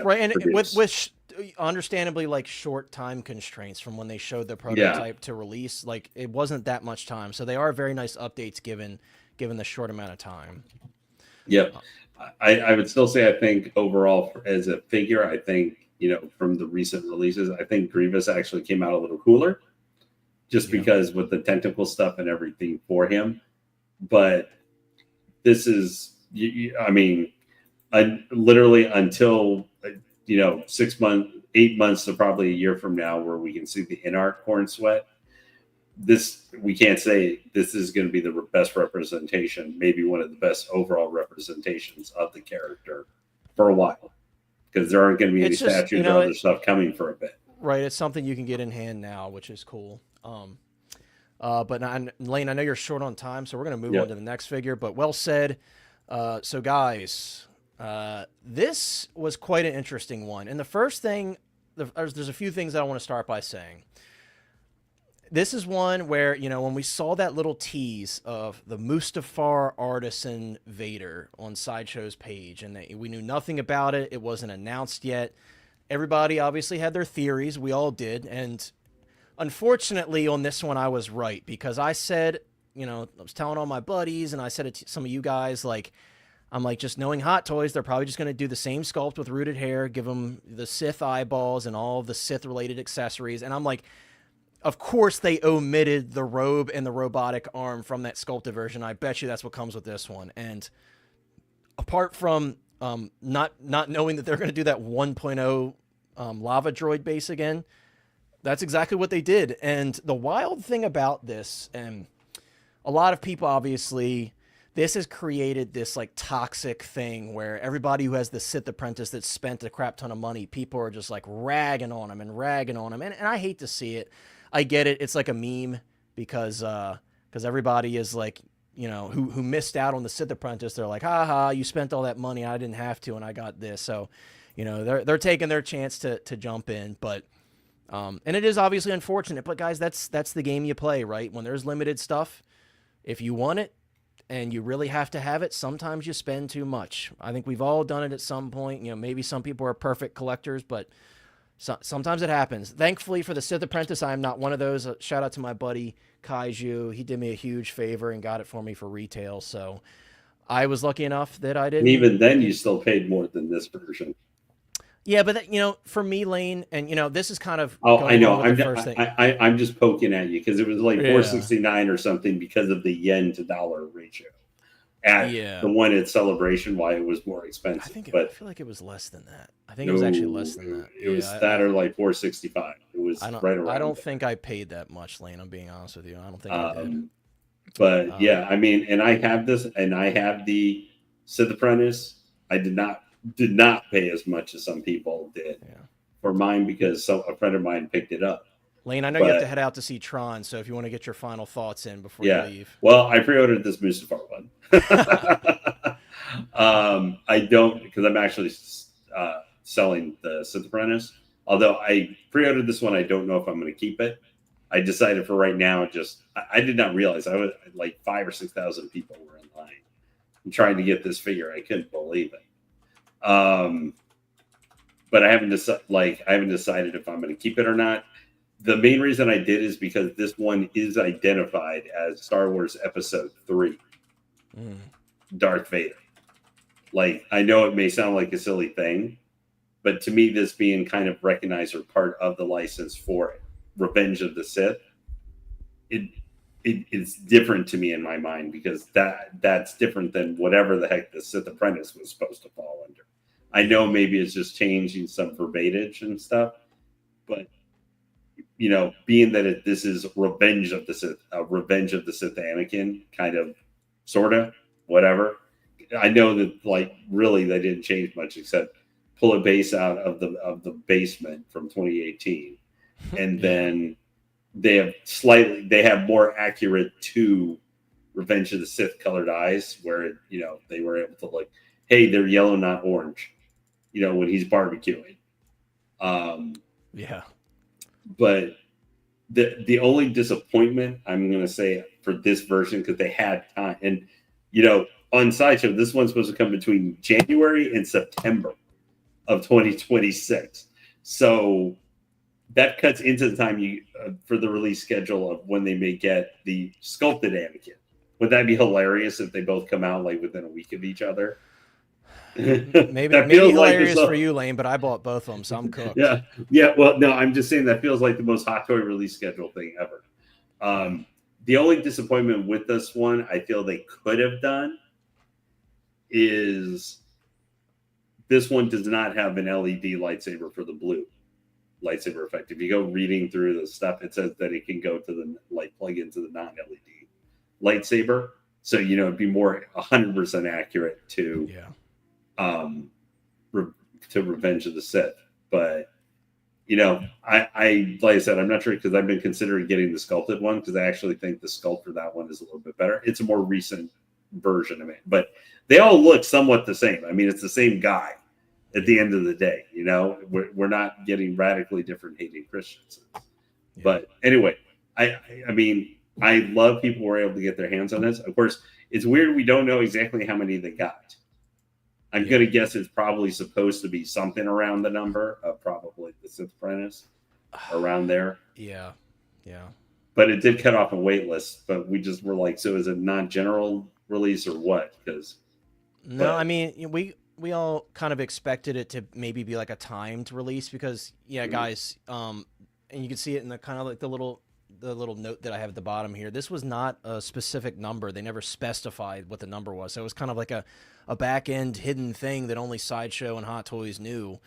A: right. And
B: produced.
A: with understandably like short time constraints from when they showed the prototype to release, like it wasn't that much time. So they are very nice updates given the short amount of time.
B: Yep. I would still say, I think overall as a figure, I think, from the recent releases, I think Grievous actually came out a little cooler just because with the tentacle stuff and everything for him. But this is, literally until, 6 months, 8 months to probably a year from now where we can see the in-art Corn Sweat. We can't say this is going to be the best representation, maybe one of the best overall representations of the character for a while, because there aren't going to be any statues or other stuff coming for a bit.
A: Right. It's something you can get in hand now, which is cool. But Lane, I know you're short on time, so we're going to move on to the next figure, but well said. So guys, this was quite an interesting one. And the first thing, there's a few things that I want to start by saying. This is one where, when we saw that little tease of the Mustafar Artisan Vader on Sideshow's page, and we knew nothing about it, it wasn't announced yet. Everybody obviously had their theories. We all did. And unfortunately, on this one, I was right because I said, I was telling all my buddies, and I said it to some of you guys, I'm like, just knowing Hot Toys, they're probably just going to do the same sculpt with rooted hair, give them the Sith eyeballs and all of the Sith-related accessories. And I'm like, of course they omitted the robe and the robotic arm from that sculpted version. I bet you that's what comes with this one. And apart from not knowing that they're going to do that 1.0 lava droid base again, that's exactly what they did. And the wild thing about this, and a lot of people obviously, this has created this like toxic thing where everybody who has the Sith Apprentice that spent a crap ton of money, people are just like ragging on him. And I hate to see it. I get it. It's like a meme because everybody is like, who missed out on the Sith Apprentice. They're like, ha, you spent all that money. I didn't have to, and I got this. So, they're taking their chance to jump in, but, and it is obviously unfortunate, but guys, that's the game you play, right? When there's limited stuff, if you want it, and you really have to have it, sometimes you spend too much. I think we've all done it at some point. You know, maybe some people are perfect collectors, but sometimes it happens. Thankfully for the Sith Apprentice, I am not one of those. Shout out to my buddy Kaiju. He did me a huge favor and got it for me for retail. So I was lucky enough that I didn't.
B: And even then, you still paid more than this version.
A: Yeah, but that, you know, for me, Lane, and you know, this is kind of.
B: Oh, I know. I'm just poking at you because it was like $4.69 or something because of the yen to dollar ratio. At the one at Celebration, why it was more expensive.
A: I feel like it was less than that. I think it was actually less than that.
B: It was that or like $4.65. It was right around.
A: I don't think I paid that much, Lane. I'm being honest with you. I don't think I did.
B: But yeah, I mean, and I have this, and I have the Sith Apprentice. I did not pay as much as some people did for mine because a friend of mine picked it up.
A: Lane, I know you have to head out to see Tron, so if you want to get your final thoughts in before you leave.
B: Well, I pre-ordered this Mustafar one. I don't, because I'm actually selling the Sith Apprentice. Although I pre-ordered this one, I don't know if I'm going to keep it. I decided for right now, I did not realize I was like 5,000 or 6,000 people were in line. I'm trying to get this figure. I couldn't believe it. But I haven't decided if I'm going to keep it or not. The main reason I did is because this one is identified as Star Wars Episode 3, Darth Vader. Like, I know it may sound like a silly thing, but to me, this being kind of recognized or part of the license for Revenge of the Sith, it's different to me in my mind because that's different than whatever the heck the Sith Apprentice was supposed to fall under. I know maybe it's just changing some verbiage and stuff, but you know, being that this is Revenge of the Sith Anakin, kind of, sort of, whatever. I know that, like, really they didn't change much except pull a base out of the basement from 2018, and then they have more accurate to Revenge of the Sith colored eyes, where you know they were able to like, hey, they're yellow, not orange. You know, when he's barbecuing. But the only disappointment I'm going to say for this version, because they had time, and you know, on Sideshow, this one's supposed to come between January and September of 2026. So that cuts into the time for the release schedule of when they may get the sculpted Anakin. Would that be hilarious if they both come out like within a week of each other?
A: maybe hilarious for you, Lane, but I bought both of them, so I'm cooked.
B: Yeah. Well, no, I'm just saying that feels like the most Hot Toy release schedule thing ever. The only disappointment with this one, I feel they could have done, is this one does not have an LED lightsaber for the blue lightsaber effect. If you go reading through the stuff, it says that it can go to plug into the non-LED lightsaber. So, you know, it'd be more 100% accurate to Revenge of the Sith. But, you know, I like I said, I'm not sure because I've been considering getting the sculpted one because I actually think the sculpt for that one is a little bit better. It's a more recent version of it, but they all look somewhat the same. I mean, it's the same guy at the end of the day, you know, we're not getting radically different hating Christians. But anyway, I mean, I love people who are able to get their hands on this. Of course, it's weird. We don't know exactly how many they got. I'm going to guess it's probably supposed to be something around the number of probably the Sith Apprentice around there.
A: Yeah.
B: But it did cut off a wait list, but we just were like, so is it non-general release or what?
A: I mean, we all kind of expected it to maybe be like a timed release because guys, and you can see it in the kind of like the little note that I have at the bottom here. This was not a specific number. They never specified what the number was. So it was kind of like a back end hidden thing that only Sideshow and Hot Toys knew.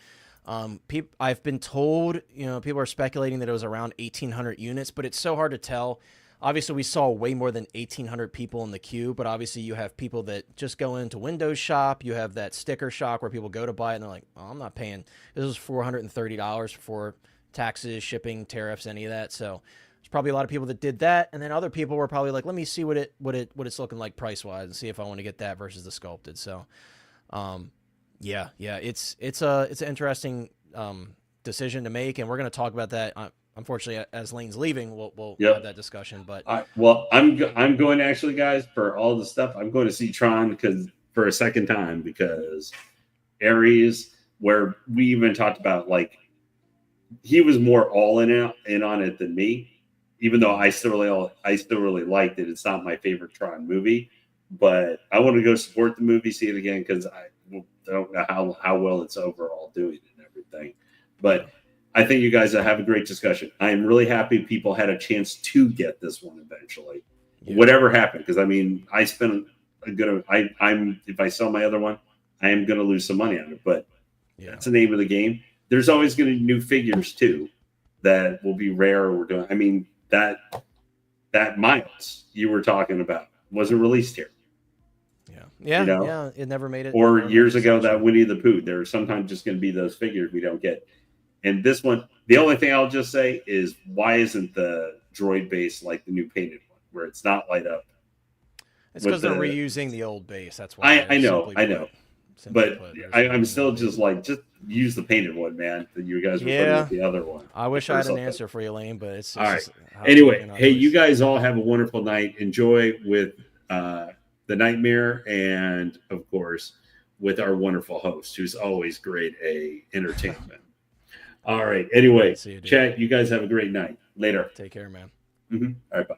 A: I've been told, you know, people are speculating that it was around 1,800 units, but it's so hard to tell. Obviously, we saw way more than 1,800 people in the queue, but obviously you have people that just go into Windows Shop. You have that sticker shock where people go to buy it and they're like, oh, I'm not paying. This was $430 for taxes, shipping, tariffs, any of that. So there's probably a lot of people that did that, and then other people were probably like, let me see what it's looking like price wise and see if I want to get that versus the sculpted. So, it's an interesting decision to make, and we're going to talk about that unfortunately, as Lane's leaving, we'll
B: Yep.
A: have that discussion. But
B: I'm going actually, guys, for all the stuff. I'm going to see Tron for a second time because Ares, where we even talked about like he was more all in on it than me. Even though I still really liked it. It's not my favorite Tron movie, but I want to go support the movie, see it again because I don't know how well it's overall doing and everything. But I think you guys have a great discussion. I am really happy people had a chance to get this one eventually. Yeah. Whatever happened, because I mean, I spent I'm if I sell my other one, I am going to lose some money on it. But that's the name of the game. There's always going to be new figures too that will be rare. We're doing. I mean, that Miles you were talking about wasn't released here.
A: Yeah, it never made it.
B: Or years ago, that Winnie the Pooh. There are sometimes just going to be those figures we don't get. And this one, the only thing I'll just say is, why isn't the droid base like the new painted one, where it's not light up?
A: It's because they're reusing the old base. That's why.
B: I know. But I'm still just use the painted one, man. That you guys were putting with the other one.
A: I wish I had an answer for you, Lane, but it's
B: all right. Anyway, hey, you guys all have a wonderful night. Enjoy with the Nightmare, and of course with our wonderful host, who's always great entertainment. All right. Anyway, chat. You guys have a great night. Later.
A: Take care, man.
B: Mm-hmm. All right. Bye.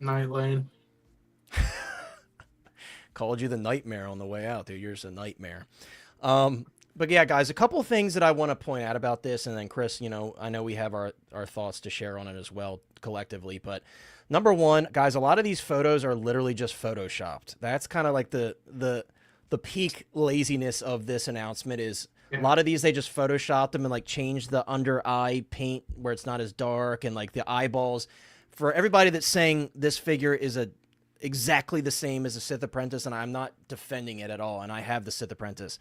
C: Night, Lane.
A: Called you the Nightmare on the way out, dude. You're just a nightmare. But yeah, guys, a couple of things that I want to point out about this, and then Chris, I know we have our thoughts to share on it as well collectively. But number one, guys, a lot of these photos are literally just photoshopped. That's kind of like the peak laziness of this announcement is a lot of these, they just photoshopped them and like changed the under eye paint where it's not as dark and like the eyeballs. For everybody that's saying this figure is exactly the same as a Sith Apprentice, and I'm not defending it at all, and I have the Sith Apprentice.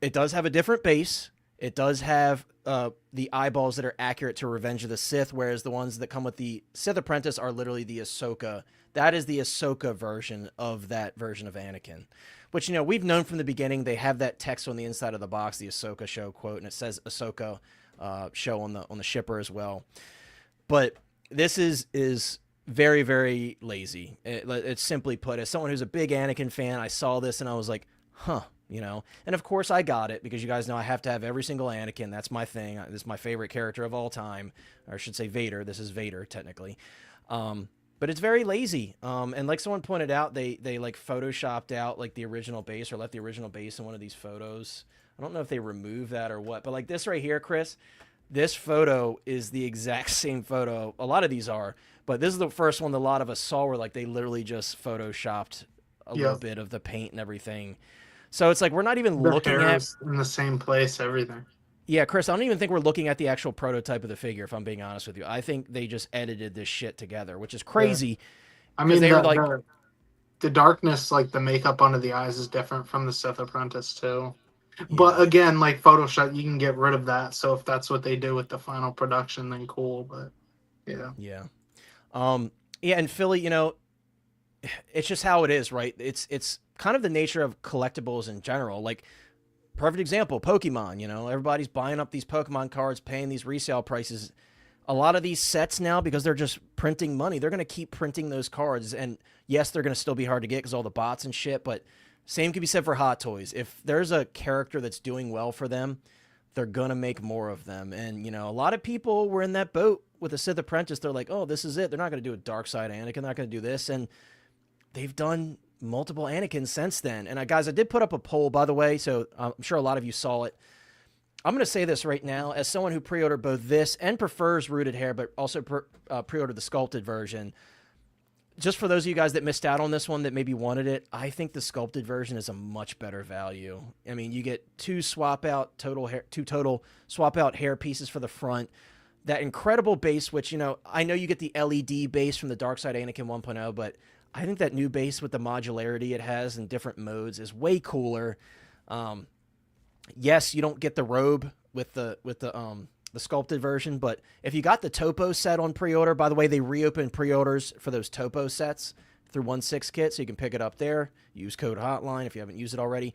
A: It does have a different base. It does have the eyeballs that are accurate to Revenge of the Sith, whereas the ones that come with the Sith Apprentice are literally the Ahsoka. That is the Ahsoka version of that version of Anakin, which, we've known from the beginning. They have that text on the inside of the box, the Ahsoka show quote, and it says Ahsoka show on the shipper as well. But this is very, very lazy. It's simply put, as someone who's a big Anakin fan, I saw this and I was like, huh. And of course I got it because you guys know I have to have every single Anakin. That's my thing. This is my favorite character of all time, or I should say Vader. This is Vader technically. But it's very lazy. And like someone pointed out, they like photoshopped out like the original base or left the original base in one of these photos. I don't know if they removed that or what, but like this right here, Chris, this photo is the exact same photo. A lot of these are, but this is the first one that a lot of us saw where like they literally just photoshopped a little bit of the paint and everything. So it's like we're not even looking at
C: in the same place, everything.
A: Yeah, Chris, I don't even think we're looking at the actual prototype of the figure, if I'm being honest with you. I think they just edited this shit together, which is crazy.
C: Yeah. I mean, the darkness, like the makeup under the eyes is different from the Sith Apprentice too. Yeah. But again, like Photoshop, you can get rid of that. So if that's what they do with the final production, then cool. But yeah.
A: Yeah. And Philly, it's just how it is, right? It's kind of the nature of collectibles in general. Like, perfect example, Pokemon, everybody's buying up these Pokemon cards, paying these resale prices. A lot of these sets now, because they're just printing money, they're going to keep printing those cards. And yes, they're going to still be hard to get because all the bots and shit, but same can be said for Hot Toys. If there's a character that's doing well for them, they're going to make more of them. And, a lot of people were in that boat with the Sith Apprentice. They're like, oh, this is it. They're not going to do a dark side Anakin. They're not going to do this. And they've done multiple Anakins since then. And guys, I did put up a poll, by the way, so I'm sure a lot of you saw it. I'm going to say this right now, as someone who pre-ordered both this and prefers rooted hair, but also pre-ordered the sculpted version. Just for those of you guys that missed out on this one that maybe wanted it, I think the sculpted version is a much better value. I mean, you get two total swap out hair pieces for the front. That incredible base, which, I know you get the LED base from the Dark Side Anakin 1.0, but I think that new base with the modularity it has in different modes is way cooler. Yes, you don't get the robe with the sculpted version, but if you got the Topo set on pre-order, by the way, they reopened pre-orders for those Topo sets through 1/6 kit, so you can pick it up there. Use code Hotline if you haven't used it already.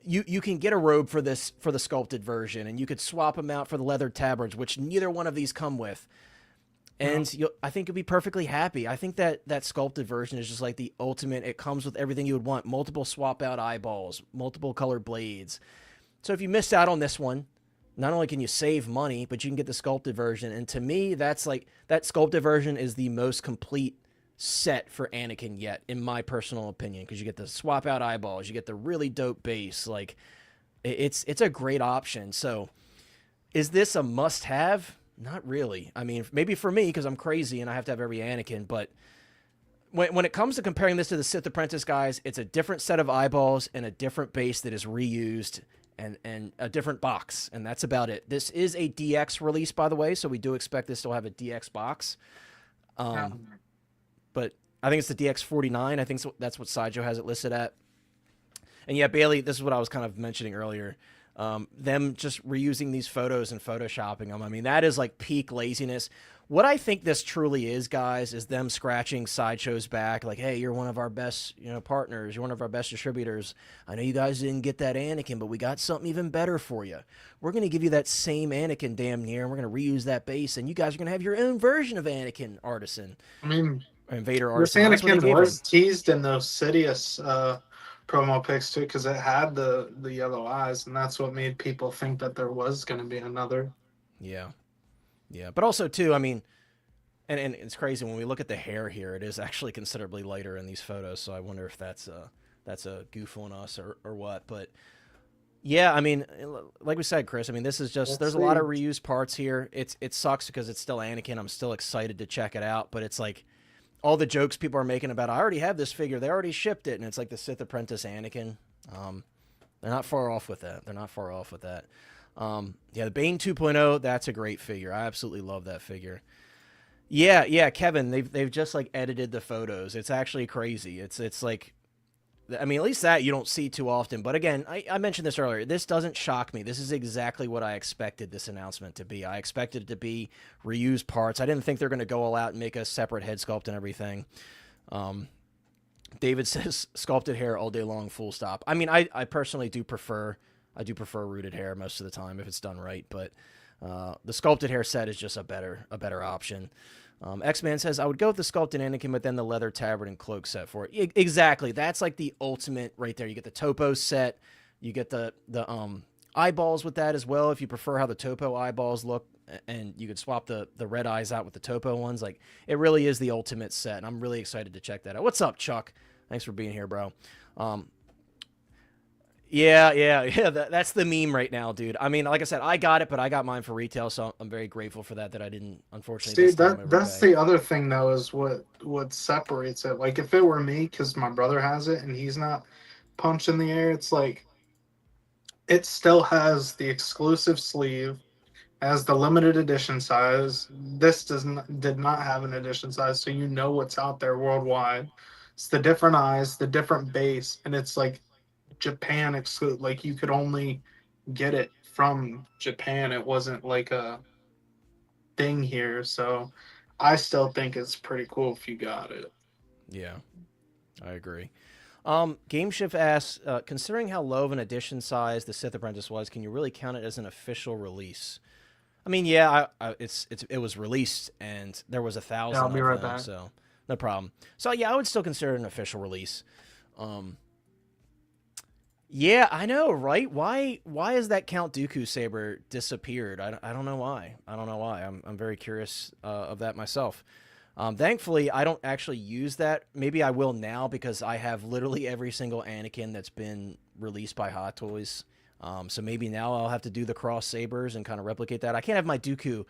A: you can get a robe for the sculpted version, and you could swap them out for the leather tabards, which neither one of these come with. And I think you'll be perfectly happy. I think that sculpted version is just like the ultimate. It comes with everything you would want: multiple swap out eyeballs, multiple colored blades. So if you missed out on this one, not only can you save money, but you can get the sculpted version. And to me, that's like, that sculpted version is the most complete set for Anakin yet, in my personal opinion, because you get the swap out eyeballs, you get the really dope base. Like, it's a great option. So is this a must have? Not really. I mean, maybe for me, because I'm crazy and I have to have every Anakin, but when it comes to comparing this to the Sith Apprentice, guys, it's a different set of eyeballs and a different base that is reused, and a different box, and that's about it. This is a DX release, by the way, so we do expect this to have a DX box. But I think it's the DX49. I think that's what Sideshow has it listed at. And yeah, Bailey, this is what I was kind of mentioning earlier. Them just reusing these photos and photoshopping them. I mean, that is like peak laziness. What I think this truly is, guys, is them scratching Sideshow's back. Like, hey, you're one of our best, partners. You're one of our best distributors. I know you guys didn't get that Anakin, but we got something even better for you. We're going to give you that same Anakin damn near, and we're going to reuse that base, and you guys are going to have your own version of Anakin Artisan.
C: I mean,
A: and Vader
C: this
A: Artisan.
C: Anakin was teased in those Sidious promo pics too, because it had the yellow eyes, and that's what made people think that there was going to be another.
A: Yeah. Yeah, but also, too, I mean, and it's crazy, when we look at the hair here, it is actually considerably lighter in these photos, so I wonder if that's a goof on us or what. But, yeah, I mean, like we said, Chris, I mean, this is just, there's a lot of reused parts here. It sucks because it's still Anakin. I'm still excited to check it out, but it's like all the jokes people are making about, I already have this figure, they already shipped it, and it's like the Sith Apprentice Anakin. They're not far off with that. Yeah, the Bane 2.0, that's a great figure. I absolutely love that figure. Yeah, Kevin, they've just like edited the photos. It's actually crazy. It's like, I mean, at least that you don't see too often. But again, I mentioned this earlier. This doesn't shock me. This is exactly what I expected this announcement to be. I expected it to be reused parts. I didn't think they're going to go all out and make a separate head sculpt and everything. David says sculpted hair all day long, full stop. I mean, I personally do prefer rooted hair most of the time if it's done right, but the sculpted hair set is just a better option. X-Man says, I would go with the sculpted Anakin, but then the leather tabard and cloak set for it. Exactly. That's like the ultimate right there. You get the topo set. You get the eyeballs with that as well, if you prefer how the topo eyeballs look, and you could swap the red eyes out with the topo ones. Like, it really is the ultimate set, and I'm really excited to check that out. What's up, Chuck? Thanks for being here, bro. Yeah. That's the meme right now, dude. I mean, like I said, I got it, but I got mine for retail, so I'm very grateful for that I didn't, unfortunately.
C: See, that's the other thing, though, is what separates it. Like, if it were me, because my brother has it, and he's not punched in the air, it's like, it still has the exclusive sleeve, has the limited edition size. This did not have an edition size, so you know what's out there worldwide. It's the different eyes, the different base, and it's like Japan exclusive. Like, you could only get it from Japan. It wasn't like a thing here, so I still think it's pretty cool if you got it.
A: Yeah, I agree. Game Shift asks, considering how low of an edition size the Sith Apprentice was, can you really count it as an official release? I mean, yeah, it was released and there was 1,000.
C: Yeah, I'll be right back.
A: So no problem. So yeah, I would still consider it an official release. Yeah, I know, right? Why has that Count Dooku saber disappeared? I don't know why. I'm very curious of that myself. Thankfully, I don't actually use that. Maybe I will now because I have literally every single Anakin that's been released by Hot Toys. So maybe now I'll have to do the cross sabers and kind of replicate that. I can't have my Dooku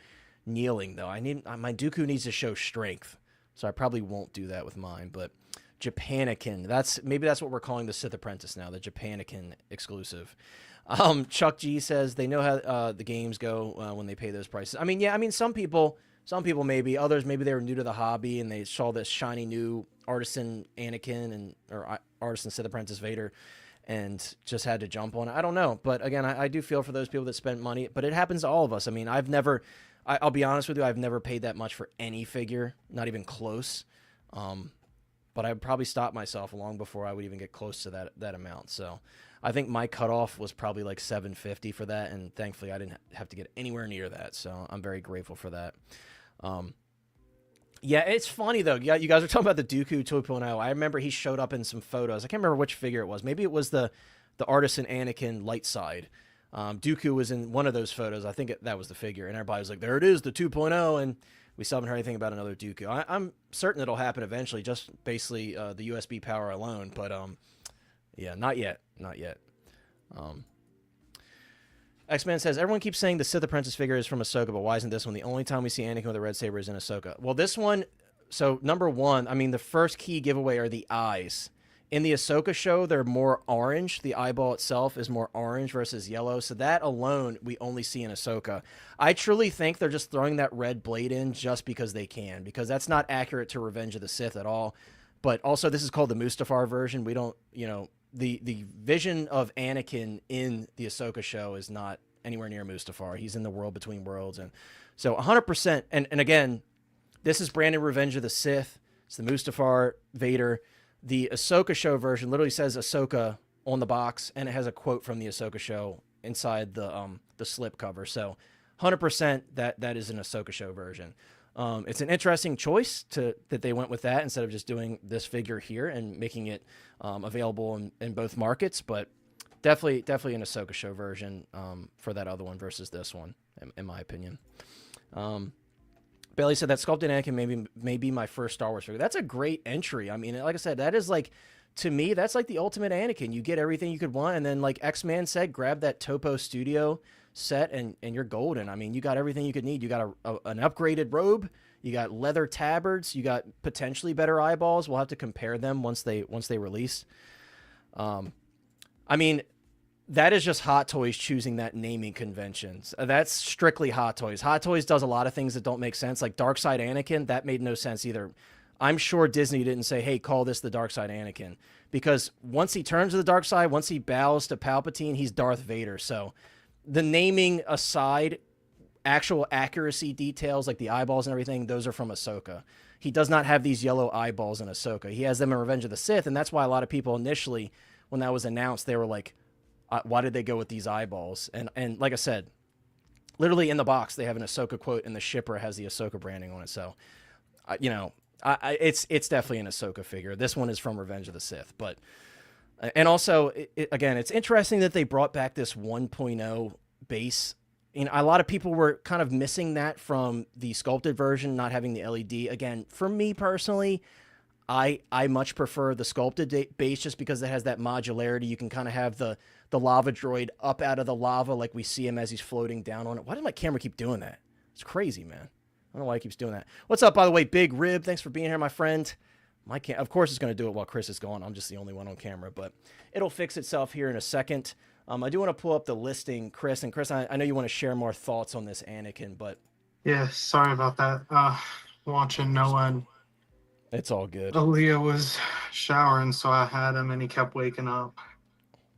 A: kneeling though. My Dooku needs to show strength, so I probably won't do that with mine. But Japanican, maybe that's what we're calling the Sith Apprentice now, the Japanican exclusive. Chuck G says they know how the games go when they pay those prices. I mean, yeah, some people maybe, others maybe they were new to the hobby and they saw this shiny new Artisan Anakin or Artisan Sith Apprentice Vader and just had to jump on it. I don't know, but again, I do feel for those people that spent money, but it happens to all of us. I mean, I'll be honest with you, I've never paid that much for any figure, not even close. But I'd probably stop myself long before I would even get close to that amount. So I think my cutoff was probably like 750 for that, and thankfully I didn't have to get anywhere near that. So I'm very grateful for that. Yeah, it's funny though. Yeah, you guys are talking about the Dooku 2.0. I remember he showed up in some photos. I can't remember which figure it was. Maybe it was the Artisan Anakin light side. Dooku was in one of those photos. I think that was the figure, and everybody was like, "There it is, the 2.0," and we still haven't heard anything about another Dooku. I'm certain it'll happen eventually, just basically the USB power alone. But yeah, not yet, not yet. X-Men says, everyone keeps saying the Sith Apprentice figure is from Ahsoka, but why isn't this one the only time we see Anakin with a red saber is in Ahsoka? Well, this one, so number one, I mean, the first key giveaway are the eyes. In the Ahsoka show, they're more orange. The eyeball itself is more orange versus yellow. So that alone, we only see in Ahsoka. I truly think they're just throwing that red blade in just because they can, because that's not accurate to Revenge of the Sith at all. But also, this is called the Mustafar version. We don't, you know, the vision of Anakin in the Ahsoka show is not anywhere near Mustafar. He's in the world between worlds. And so 100%, and again, this is branded Revenge of the Sith. It's the Mustafar Vader. The Ahsoka show version literally says Ahsoka on the box, and it has a quote from the Ahsoka show inside the slip cover. So 100% that is an Ahsoka show version. It's an interesting choice that they went with that instead of just doing this figure here and making it available in both markets. But definitely an Ahsoka show version for that other one versus this one, in my opinion. Bailey said that sculpted Anakin may be my first Star Wars figure. That's a great entry. I mean, like I said, that is like, to me, that's like the ultimate Anakin. You get everything you could want, and then like X-Man said, grab that Topo Studio set and you're golden. I mean, you got everything you could need. You got an upgraded robe, you got leather tabards, you got potentially better eyeballs. We'll have to compare them once they release. I mean, that is just Hot Toys choosing that naming conventions. That's strictly Hot Toys. Hot Toys does a lot of things that don't make sense, like Dark Side Anakin. That made no sense either. I'm sure Disney didn't say, hey, call this the Dark Side Anakin, because once he turns to the dark side, once he bows to Palpatine, he's Darth Vader. So the naming aside, actual accuracy details like the eyeballs and everything, those are from Ahsoka. He does not have these yellow eyeballs in Ahsoka. He has them in Revenge of the Sith, and that's why a lot of people initially, when that was announced, they were like, why did they go with these eyeballs? And like I said, literally in the box, they have an Ahsoka quote, and the shipper has the Ahsoka branding on it. So, you know, it's definitely an Ahsoka figure. This one is from Revenge of the Sith. But, and also, again, it's interesting that they brought back this 1.0 base. You know, a lot of people were kind of missing that from the sculpted version, not having the LED. Again, for me personally, I much prefer the sculpted base just because it has that modularity. You can kind of have the lava droid up out of the lava like we see him as he's floating down on it. Why did my camera keep doing that? It's crazy, man. I don't know why it keeps doing that. What's up, by the way, Big Rib? Thanks for being here, my friend. Of course it's going to do it while Chris is gone. I'm just the only one on camera, but it'll fix itself here in a second. I do want to pull up the listing, Chris. And Chris, I know you want to share more thoughts on this Anakin, but...
C: Yeah, sorry about that. Watching Noah and
A: it's all good.
C: Aaliyah was showering, so I had him, and he kept waking up.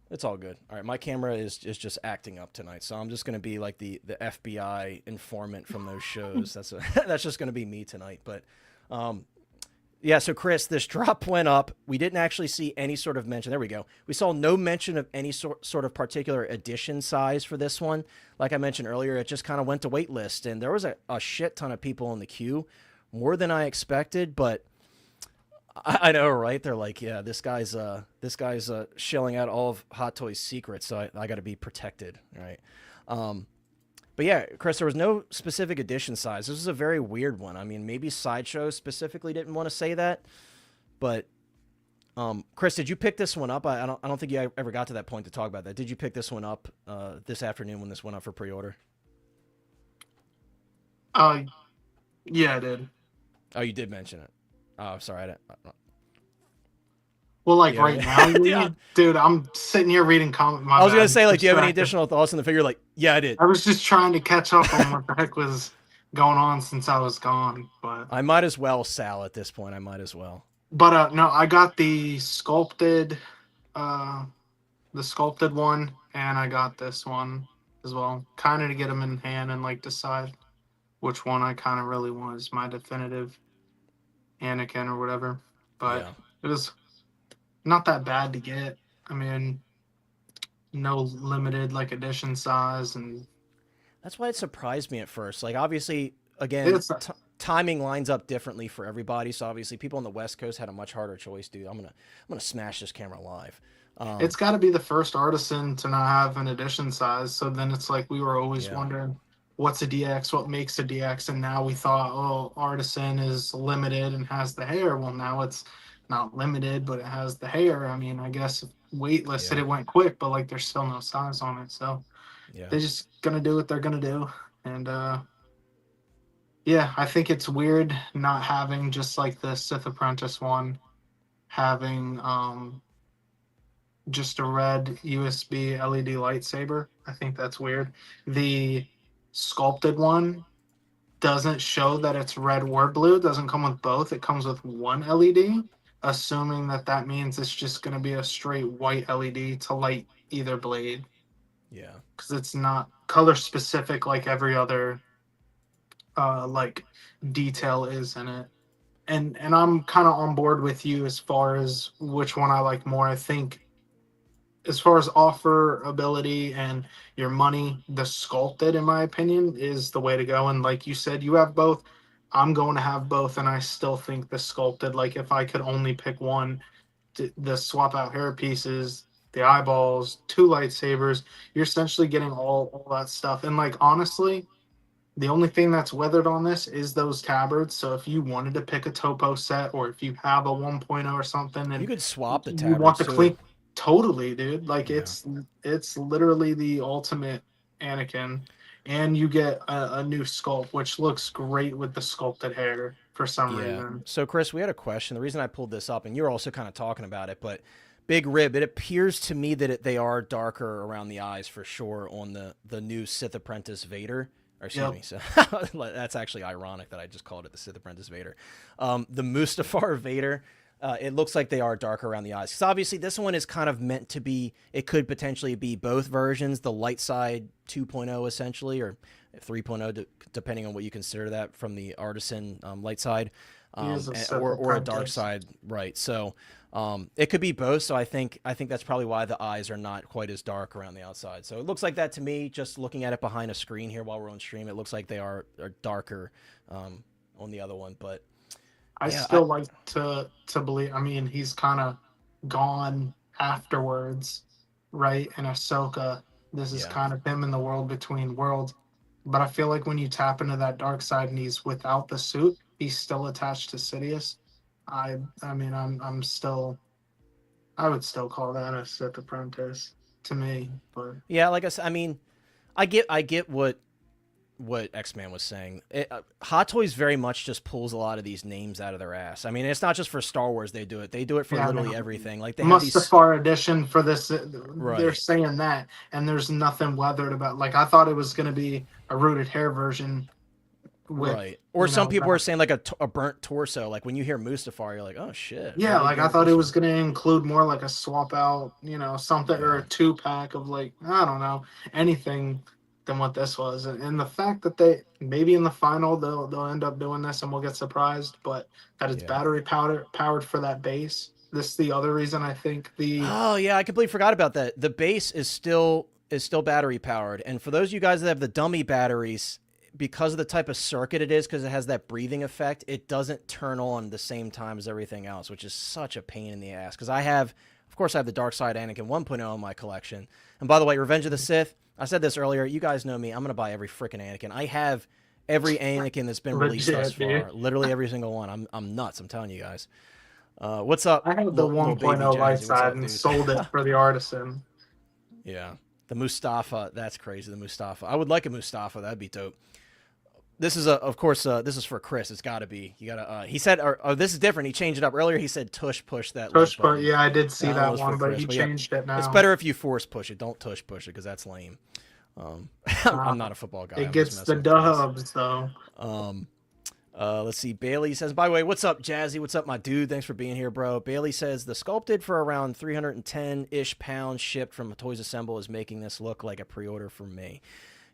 A: It's all good. All right, my camera is just acting up tonight, so I'm just going to be like the FBI informant from those shows. That's just going to be me tonight. But yeah, so Chris, this drop went up. We didn't actually see any sort of mention. There we go. We saw no mention of any sort of particular edition size for this one. Like I mentioned earlier, it just kind of went to wait list, and there was a shit ton of people in the queue, more than I expected, but I know, right? They're like, yeah, this guy's shelling out all of Hot Toys' secrets, so I got to be protected, right? But yeah, Chris, there was no specific edition size. This is a very weird one. I mean, maybe Sideshow specifically didn't want to say that, but Chris, did you pick this one up? I don't think you ever got to that point to talk about that. Did you pick this one up this afternoon when this went up for pre-order?
C: Yeah, I did.
A: Oh, you did mention it. Oh, sorry. I didn't.
C: Well, like,
A: yeah,
C: right now,
A: yeah.
C: Dude, I'm sitting here reading comments.
A: I was going to say, like, do you have any additional thoughts on the figure? Like, yeah, I did.
C: I was just trying to catch up on what the heck was going on since I was gone. But
A: I might as well, Sal, at this point. I might as well.
C: But no, I got the sculpted one, and I got this one as well. Kind of to get them in hand and, like, decide which one I kind of really want as my definitive Anakin or whatever. But
A: yeah.
C: It was not that bad to get. I mean, no limited like edition size, and
A: That's why it surprised me at first. Like, obviously, again,
C: it's
A: timing lines up differently for everybody. So obviously, people on the West Coast had a much harder choice, dude. I'm gonna smash this camera live.
C: it's got to be the first Artisan to not have an edition size. So then it's like we were always wondering what's a DX, what makes a DX, and now we thought, oh, Artisan is limited and has the hair. Well, now it's not limited, but it has the hair. I mean, I guess weightless said it went quick, but like there's still no size on it. So they're just gonna do what they're gonna do, and yeah, I think it's weird not having just like the Sith Apprentice one, having just a red USB LED lightsaber. I think that's weird. The sculpted one doesn't show that it's red or blue. It doesn't come with both. It comes with one LED, assuming that that means it's just going to be a straight white LED to light either blade.
A: Yeah.
C: Because it's not color specific like every other like detail is in it. And I'm kind of on board with you as far as which one I like more. I think as far as offer ability and your money, the sculpted, in my opinion, is the way to go. And like you said, you have both. I'm going to have both, and I still think the sculpted, like if I could only pick one, the swap out hair pieces, the eyeballs, 2 lightsabers, you're essentially getting all that stuff. And like honestly, the only thing that's weathered on this is those tabards. So if you wanted to pick a topo set, or if you have a 1.0 or something, and
A: you could swap the
C: you
A: tabards
C: want to
A: too.
C: clean. Totally, dude. Like it's literally the ultimate Anakin, and you get a new sculpt, which looks great with the sculpted hair for some reason.
A: So, Chris, we had a question. The reason I pulled this up, and you're also kind of talking about it, but big rib. It appears to me that they are darker around the eyes for sure on the new Sith Apprentice Vader. Or excuse me. So that's actually ironic that I just called it the Sith Apprentice Vader. The Mustafar Vader. It looks like they are darker around the eyes. Because obviously this one is kind of meant to be, it could potentially be both versions, the light side 2.0 essentially, or 3.0, depending on what you consider that from the Artisan light side, or a dark side, right? So it could be both. So I think that's probably why the eyes are not quite as dark around the outside. So it looks like that to me, just looking at it behind a screen here while we're on stream. It looks like they are darker on the other one, but
C: I still like to believe. I mean, he's kind of gone afterwards, right? In Ahsoka, this is kind of him in the world between worlds. But I feel like when you tap into that dark side and he's without the suit, he's still attached to Sidious. I mean, I would still call that a Sith Apprentice to me. But
A: yeah, like I said, I mean, I get what X-Man was saying. Hot Toys very much just pulls a lot of these names out of their ass. I mean, it's not just for Star Wars they do it. They do it for literally everything. Like they have
C: Mustafar edition for this. They're saying that, and there's nothing weathered about. Like I thought it was going to be a rooted hair version. With,
A: or some people are saying like a burnt torso. Like when you hear Mustafar, you're like, oh shit.
C: Yeah, like I thought it was going to include more like a swap out, something or a 2-pack of like, I don't know, anything than what this was. And the fact that they maybe in the final they'll end up doing this and we'll get surprised, but that it's battery powered for that base. This is the other reason I think
A: I completely forgot about that. The base is still battery powered, and for those of you guys that have the dummy batteries, because of the type of circuit it is, because it has that breathing effect, it doesn't turn on the same time as everything else, which is such a pain in the ass. Because I have the Dark Side Anakin 1.0 in my collection. And by the way, Revenge of the Sith, I said this earlier, you guys know me, I'm going to buy every freaking Anakin. I have every Anakin that's been released thus far. Literally every single one. I'm nuts, I'm telling you guys. What's up?
C: I have the 1.0 light side and sold it for the Artisan.
A: Yeah. The Mustafa, that's crazy, the Mustafa. I would like a Mustafa, that'd be dope. This is of course, this is for Chris. It's got to be. You got to. He said, this is different. He changed it up earlier. He said tush push that.
C: Tush push. Yeah, I did see that one, but he changed it now.
A: It's better if you force push it. Don't tush push it because that's lame. I'm not a football guy.
C: It gets the dubs though.
A: Let's see. Bailey says, by the way, what's up, Jazzy? What's up, my dude? Thanks for being here, bro. Bailey says the sculpted for around 310-ish pounds shipped from Toys Assemble is making this look like a pre-order for me.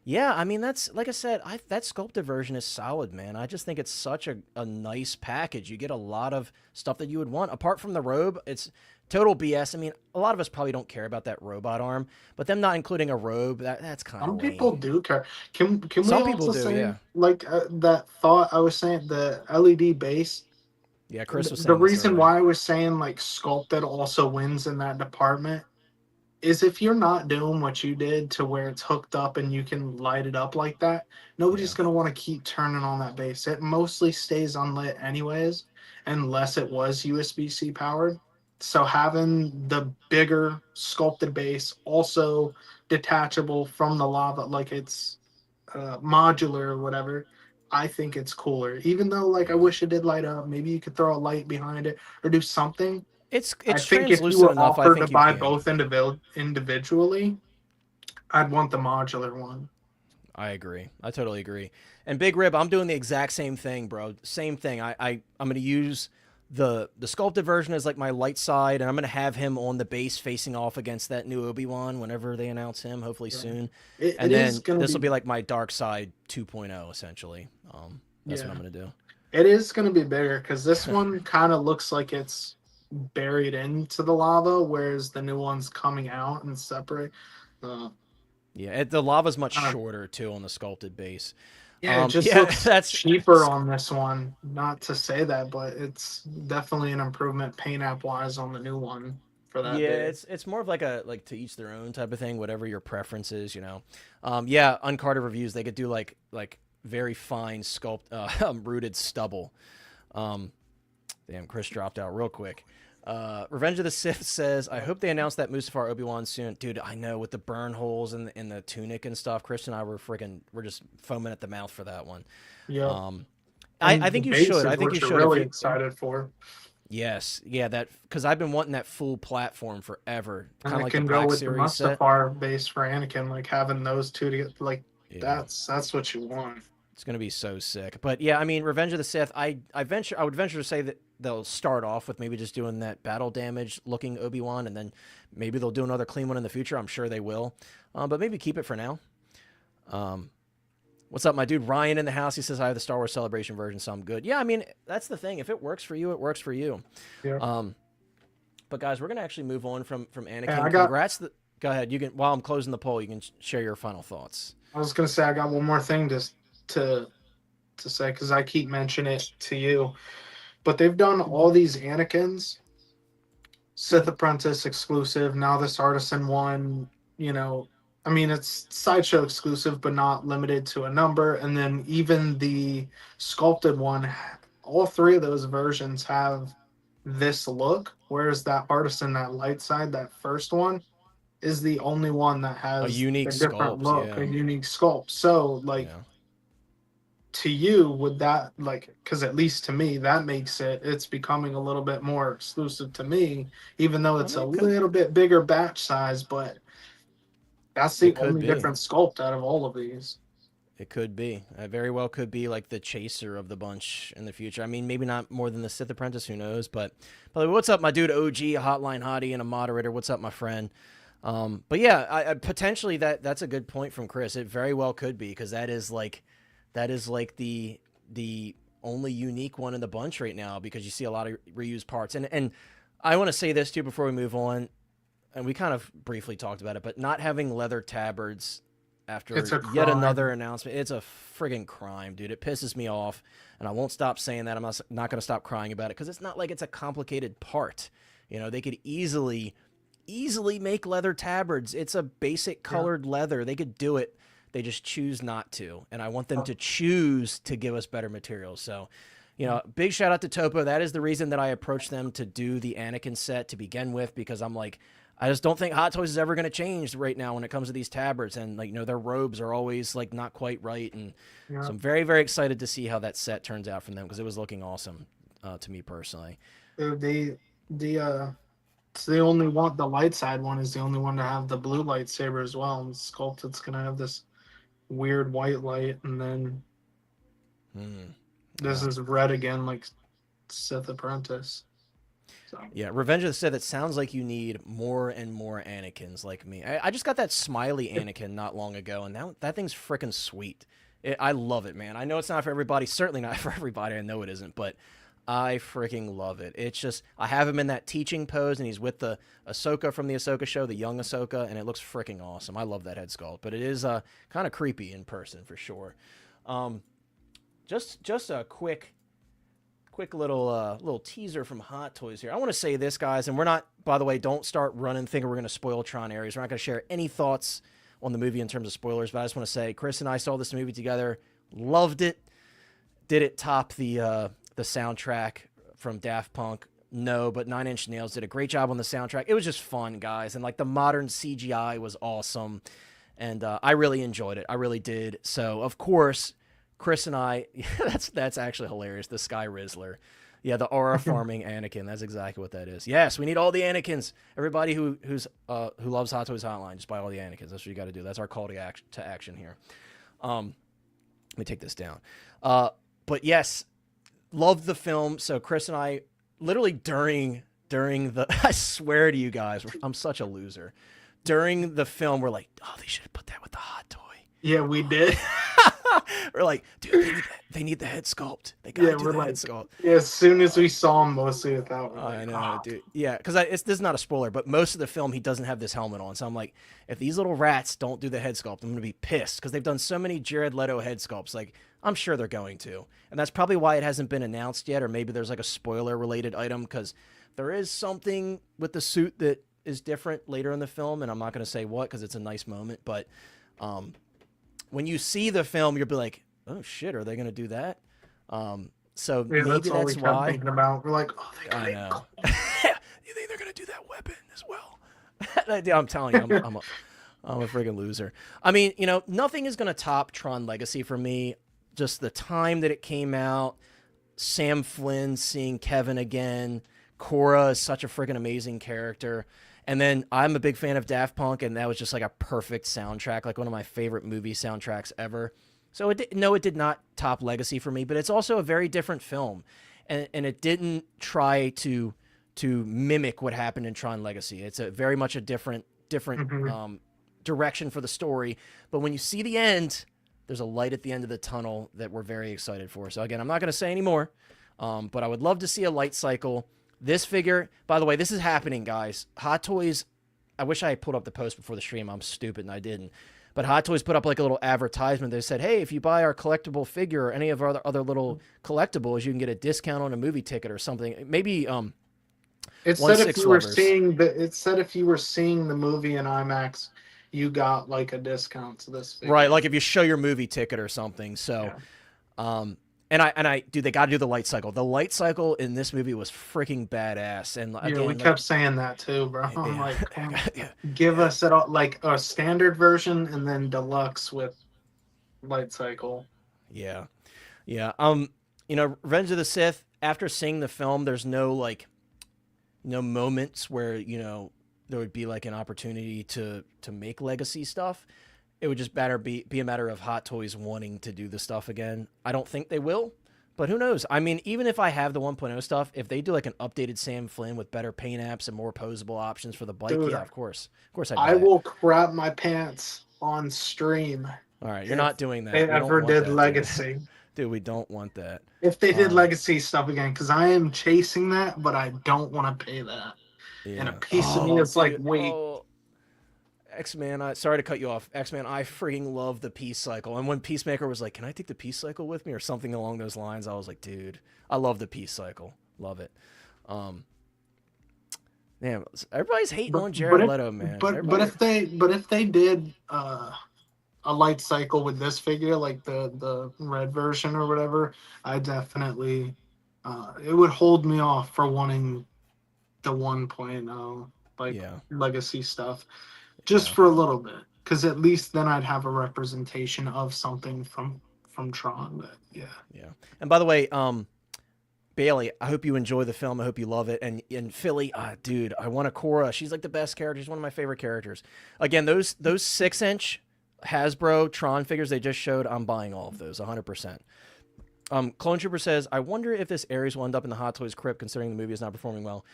A: Yeah, I mean that's like I said, that sculpted version is solid, man. I just think it's such a nice package. You get a lot of stuff that you would want. Apart from the robe, it's total BS. I mean, a lot of us probably don't care about that robot arm, but them not including a robe, that's kind of
C: Some people
A: lame.
C: do care. Can we
A: Some people
C: also
A: do,
C: say
A: yeah.
C: like that thought I was saying the LED base?
A: Yeah, Chris was
C: The
A: saying this
C: reason
A: earlier.
C: why I was saying like sculpted also wins in that department is if you're not doing what you did to where it's hooked up and you can light it up like that, nobody's
A: Yeah.
C: going to want to keep turning on that base. It mostly stays unlit anyways, unless it was USB-C powered. So having the bigger sculpted base, also detachable from the lava, like it's modular or whatever, I think it's cooler. Even though, like, I
A: Yeah.
C: wish it did light up. Maybe you could throw a light behind it or do something. I
A: It's
C: think if you
A: translucent
C: were
A: enough, I
C: offered to
A: think you
C: buy
A: can.
C: both individually, I'd want the modular one.
A: I agree. I totally agree. And Big Rib, I'm doing the exact same thing, bro. Same thing. I'm gonna use the sculpted version as like my light side, and I'm gonna have him on the base facing off against that new Obi-Wan whenever they announce him, hopefully
C: Yeah.
A: soon.
C: It
A: And
C: is
A: then
C: gonna
A: this will
C: be,
A: be like my dark side 2.0 essentially. That's what
C: yeah,
A: I'm gonna do.
C: it is gonna be bigger because this one kind of looks like it's buried into the lava, whereas the new one's coming out and separate. Uh,
A: Yeah, the lava's much
C: uh,
A: shorter too on the sculpted base.
C: Yeah, it just
A: Yeah,
C: looks
A: that's
C: cheaper on this one. Not to say that, but it's definitely an improvement paint app wise on the new one for that
A: yeah,
C: base.
A: it's more of like a like to each their own type of thing, whatever your preference is, you know. Yeah, uncarded reviews they could do like very fine sculpt rooted stubble. Um, damn, Chris dropped out real quick. Revenge of the Sith says, I hope they announce that Mustafar Obi-Wan soon. Dude, I know with the burn holes in the tunic and stuff. Chris and I we're just foaming at the mouth for that one.
C: Yep.
A: Um, I
C: And the
A: think you should.
C: bases,
A: I think you
C: which you're
A: should if
C: really
A: you.
C: excited for.
A: Yes, yeah, that because I've been wanting that full platform forever, kind
C: And
A: of
C: it
A: like the
C: can go
A: Black
C: with the
A: Series set.
C: Mustafar base for Anakin, like having those two to get like
A: Yeah,
C: that's what you want.
A: it's gonna be so sick. But yeah, I mean, Revenge of the Sith. I would venture to say that they'll start off with maybe just doing that battle damage looking Obi-Wan, and then maybe they'll do another clean one in the future. I'm sure they will, but maybe keep it for now. Um, what's up, my dude Ryan in the house? He says I have the Star Wars Celebration version, so I'm good. Yeah, I mean that's the thing. If it works for you, it works for you.
C: Yeah.
A: But guys, we're gonna actually move on from Anakin.
C: I
A: Congrats. Go ahead. You can while I'm closing the poll, you can share your final thoughts.
C: was gonna say I got one more thing to say because I keep mentioning it to you, but they've done all these Anakins, Sith Apprentice exclusive. Now this Artisan one, you know, I mean it's Sideshow exclusive, but not limited to a number. And then even the sculpted one, all three of those versions have this look. Whereas that Artisan, that light side, that first one, is the only one that
A: A
C: has
A: unique
C: a different
A: sculpt,
C: look,
A: yeah,
C: a unique sculpt. So like
A: yeah.
C: to you, would that like because at least to me that makes it's becoming a little bit more exclusive to me, even though
A: I
C: it's
A: mean,
C: a little bit bigger batch size, but that's the
A: it could
C: only
A: be.
C: different sculpt out of all of these.
A: It could be. It very well could be like the chaser of the bunch in the future. I mean, maybe not more than the Sith Apprentice. Who knows? But by the way, what's up, my dude OG, a hotline hottie, and a moderator? What's up, my friend? But yeah, I potentially that's a good point from Chris. It very well could be because that is like the only unique one in the bunch right now because you see a lot of reused parts. And I want to say this too before we move on, and we kind of briefly talked about it, but not having leather tabards after
C: It's a
A: yet
C: crime.
A: another announcement, it's a friggin' crime, dude. It pisses me off, and I won't stop saying that. I'm not going to stop crying about it because it's not like it's a complicated part. You know, they could easily make leather tabards. It's a basic colored leather. They could do it. They just choose not to, and I want them to choose to give us better materials. So, you know, big shout out to Topo. That is the reason that I approached them to do the Anakin set to begin with because I'm like, I just don't think Hot Toys is ever going to change right now when it comes to these tabards, and like, you know, their robes are always like not quite right, and
C: Yeah.
A: so I'm very, very excited to see how that set turns out from them because it was looking awesome to me personally.
C: The it's the only one. The light side one is the only one to have the blue lightsaber as well. And sculpt, it's gonna have this weird white light, and then this
A: Yeah.
C: is red again, like Sith Apprentice. So.
A: Yeah, Revenge of the Sith, it sounds like you need more and more Anakins like me. I just got that smiley Anakin not long ago, and that thing's freaking sweet. I love it, man. I know it's not for everybody. Certainly not for everybody. I know it isn't, but I freaking love it. It's just, I have him in that teaching pose, and he's with the Ahsoka from the Ahsoka show, the young Ahsoka, and it looks freaking awesome. I love that head sculpt, but it is kind of creepy in person for sure. Just a quick little teaser from Hot Toys here. I want to say this, guys, and we're not, by the way, don't start running thinking we're going to spoil Tron Ares. We're not going to share any thoughts on the movie in terms of spoilers, but I just want to say Chris and I saw this movie together, loved it. Did it top the soundtrack from Daft Punk? No, but Nine Inch Nails did a great job on the soundtrack. It was just fun, guys, and like the modern CGI was awesome, and I really enjoyed it. I really did. So, of course, Chris and I, that's actually hilarious. The Sky Rizzler. Yeah, the aura farming Anakin. That's exactly what that is. Yes, we need all the Anakins. Everybody who loves Hot Toys Hotline, just buy all the Anakins. That's what you got to do. That's our call to action here. Let me take this down. But yes, loved the film. So Chris and I, literally during the, I swear to you guys, I'm such a loser. During the film, we're like, oh, they should have put that with the hot toy.
C: Yeah, we did.
A: We're like, dude, they need the head sculpt. They got to do the head sculpt.
C: Yeah, as soon as we saw him mostly without.
A: I know, dude. Yeah, because this is not a spoiler, but most of the film, he doesn't have this helmet on. So I'm like, if these little rats don't do the head sculpt, I'm going to be pissed because they've done so many Jared Leto head sculpts. Like, I'm sure they're going to. And that's probably why it hasn't been announced yet, or maybe there's like a spoiler-related item because there is something with the suit that is different later in the film, and I'm not going to say what because it's a nice moment, but when you see the film, you'll be like, oh shit, are they going to do that? So
C: yeah,
A: maybe
C: that's all we kept thinking about. We're like, oh,
A: I know. You think they're going to do that weapon as well? I'm telling you, I'm a friggin' loser. I mean, you know, nothing is going to top Tron Legacy for me. Just the time that it came out, Sam Flynn seeing Kevin again, Cora is such a friggin' amazing character. And then I'm a big fan of Daft Punk, and that was just like a perfect soundtrack, like one of my favorite movie soundtracks ever. So it did not top Legacy for me, but it's also a very different film, and it didn't try to mimic what happened in Tron Legacy. It's very much a different direction for the story. But when you see the end, there's a light at the end of the tunnel that we're very excited for. So again, I'm not going to say any more, but I would love to see a light cycle. This figure, by the way, this is happening, guys. Hot Toys, I wish I had pulled up the post before the stream. I'm stupid and I didn't. But Hot Toys put up like a little advertisement. They said, hey, if you buy our collectible figure or any of our other little collectibles, you can get a discount on a movie ticket or something. Maybe
C: it said if you were seeing the movie in IMAX, you got like a discount to this figure.
A: Right, like if you show your movie ticket or something. So yeah. Dude, they got to do the light cycle. The light cycle in this movie was freaking badass. And again,
C: yeah, we kept saying that too, bro. Yeah. I'm like, give us it all, like a standard version and then deluxe with light cycle.
A: Yeah, yeah. You know, Revenge of the Sith. After seeing the film, there's no moments where there would be like an opportunity to make legacy stuff. It would just be a matter of Hot Toys wanting to do the stuff again. I don't think they will, but who knows? I mean, even if I have the 1.0 stuff, if they do like an updated Sam Flynn with better paint apps and more posable options for the bike, dude, yeah, of course
C: I will crap my pants on stream.
A: All right, you're not doing that.
C: They ever did Legacy.
A: Dude, we don't want that.
C: If they did Legacy stuff again, because I am chasing that, but I don't want to pay that. Yeah. And a piece of me is like, wait.
A: X-Men, sorry to cut you off. X-Men, I freaking love the Peace Cycle. And when Peacemaker was like, can I take the Peace Cycle with me or something along those lines, I was like, dude, I love the Peace Cycle. Love it. Man, everybody's hating on Jared Leto, man.
C: But if they did a light cycle with this figure, like the red version or whatever, I definitely it would hold me off for wanting the 1.0 legacy stuff. Just for a little bit, because at least then I'd have a representation of something from Tron. But yeah.
A: And by the way, Bailey, I hope you enjoy the film. I hope you love it. And in Philly, dude, I want a Cora. She's like the best character. She's one of my favorite characters. Again, those 6-inch Hasbro Tron figures they just showed, I'm buying all of those 100%. Clone Trooper says, I wonder if this Ares will end up in the Hot Toys crypt, considering the movie is not performing well.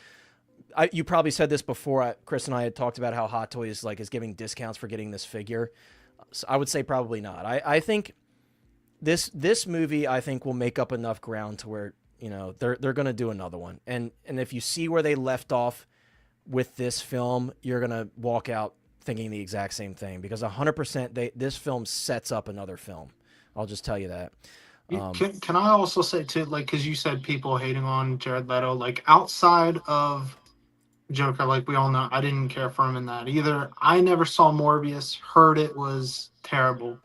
A: You probably said this before. Chris and I had talked about how Hot Toys is giving discounts for getting this figure. So I would say probably not. I think this movie, I think, will make up enough ground to where, you know, they're going to do another one. And if you see where they left off with this film, you're going to walk out thinking the exact same thing, because 100% this film sets up another film. I'll just tell you that.
C: Can I also say too, like, because you said people hating on Jared Leto, like outside of Joker, like we all know, I didn't care for him in that either. I never saw Morbius, heard it was terrible.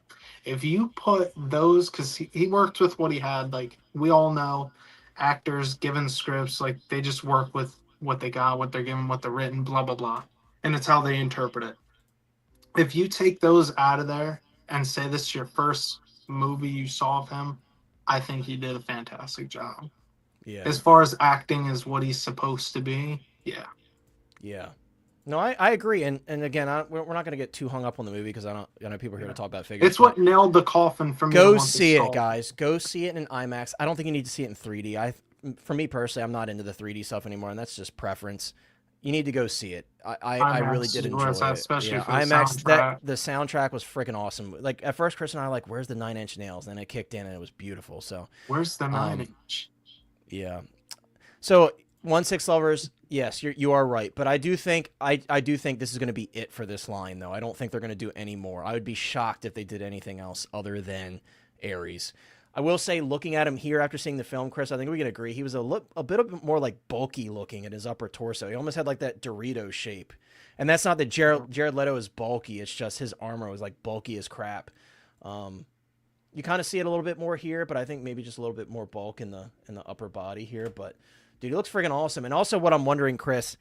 C: If you put those, because he worked with what he had, like we all know, actors given scripts, like they just work with what they got, what they're given, what they're written, blah blah blah, and it's how they interpret it. If you take those out of there and say this is your first movie you saw of him, I think he did a fantastic job.
A: Yeah.
C: As far as acting is what he's supposed to be, yeah.
A: Yeah. No, I agree. And again, we're not going to get too hung up on the movie, because I know people are here to talk about figures.
C: It's what nailed the coffin for me.
A: Go see it, guys. Go see it in IMAX. I don't think you need to see it in 3D. For me personally, I'm not into the 3D stuff anymore, and that's just preference. You need to go see it. I really did enjoy it.
C: Especially for
A: IMAX.
C: the soundtrack.
A: The soundtrack was freaking awesome. Like at first, Chris and I were like, "Where's the 9-inch nails?" And it kicked in, and it was beautiful. So
C: where's the 9-inch?
A: Yeah. So 1/6 lovers, yes, you are right, but I do think this is going to be it for this line, though. I don't think they're going to do any more. I would be shocked if they did anything else other than Ares. I will say, looking at him here after seeing the film, Chris, I think we can agree he was a bit more like bulky looking at his upper torso. He almost had like that Dorito shape, and that's not that Jared Leto is bulky. It's just his armor was like bulky as crap. You kind of see it a little bit more here, but I think maybe just a little bit more bulk in the upper body here. But dude, he looks freaking awesome. And also, what I'm wondering, Chris,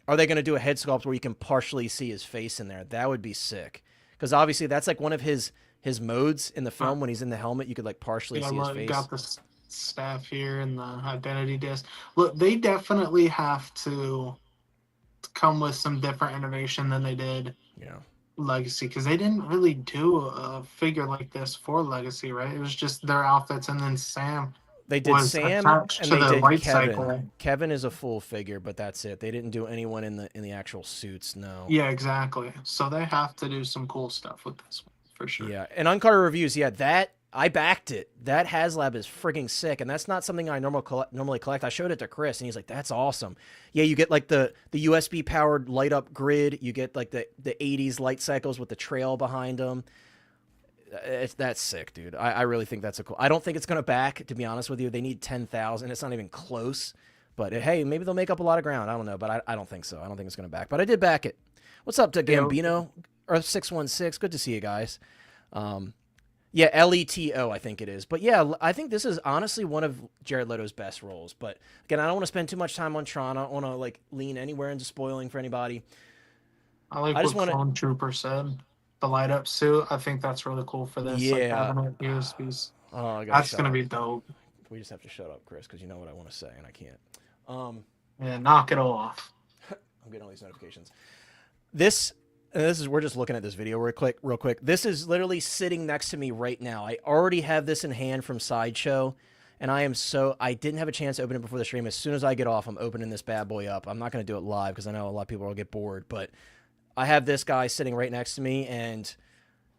A: are they going to do a head sculpt where you can partially see his face in there? That would be sick, because obviously that's like one of his modes in the film. When he's in the helmet, you could like partially see his face.
C: Got the staff here and the identity disc. Look, they definitely have to come with some different innovation than they did.
A: Yeah.
C: Legacy, because they didn't really do a figure like this for Legacy, right? It was just their outfits, and then Sam.
A: They did Sam and
C: to
A: they
C: the
A: did
C: light
A: Kevin.
C: cycle.
A: Kevin is a full figure, but that's it. They didn't do anyone in the actual suits. No.
C: Yeah, exactly. So they have to do some cool stuff with this one for sure.
A: Yeah, and Uncut Reviews, yeah, that I backed it. That HasLab is freaking sick, and that's not something I normally collect. I showed it to Chris, and he's like, "That's awesome." Yeah, you get like the USB powered light up grid. You get like the 80s light cycles with the trail behind them. That's sick, dude. I really think that's a cool. I don't think it's gonna back, to be honest with you. They need 10,000. It's not even close. But hey, maybe they'll make up a lot of ground. I don't know, but I don't think so. I don't think it's gonna back. But I did back it. What's up to Gambino? Earth 616. Good to see you guys. Yeah, LETO, I think it is. But yeah, I think this is honestly one of Jared Leto's best roles. But again, I don't want to spend too much time on Tron. I don't want to like lean anywhere into spoiling for anybody.
C: I like what Clone Trooper said. The light up suit. I think that's really cool for this.
A: Yeah.
C: Like, USBs.
A: Oh,
C: that's gonna be dope.
A: We just have to shut up, Chris, because you know what I want to say, and I can't.
C: Yeah, knock it off.
A: I'm getting all these notifications. We're just looking at this video real quick. This is literally sitting next to me right now. I already have this in hand from Sideshow, and I didn't have a chance to open it before the stream. As soon as I get off, I'm opening this bad boy up. I'm not going to do it live because I know a lot of people will get bored, but I have this guy sitting right next to me, and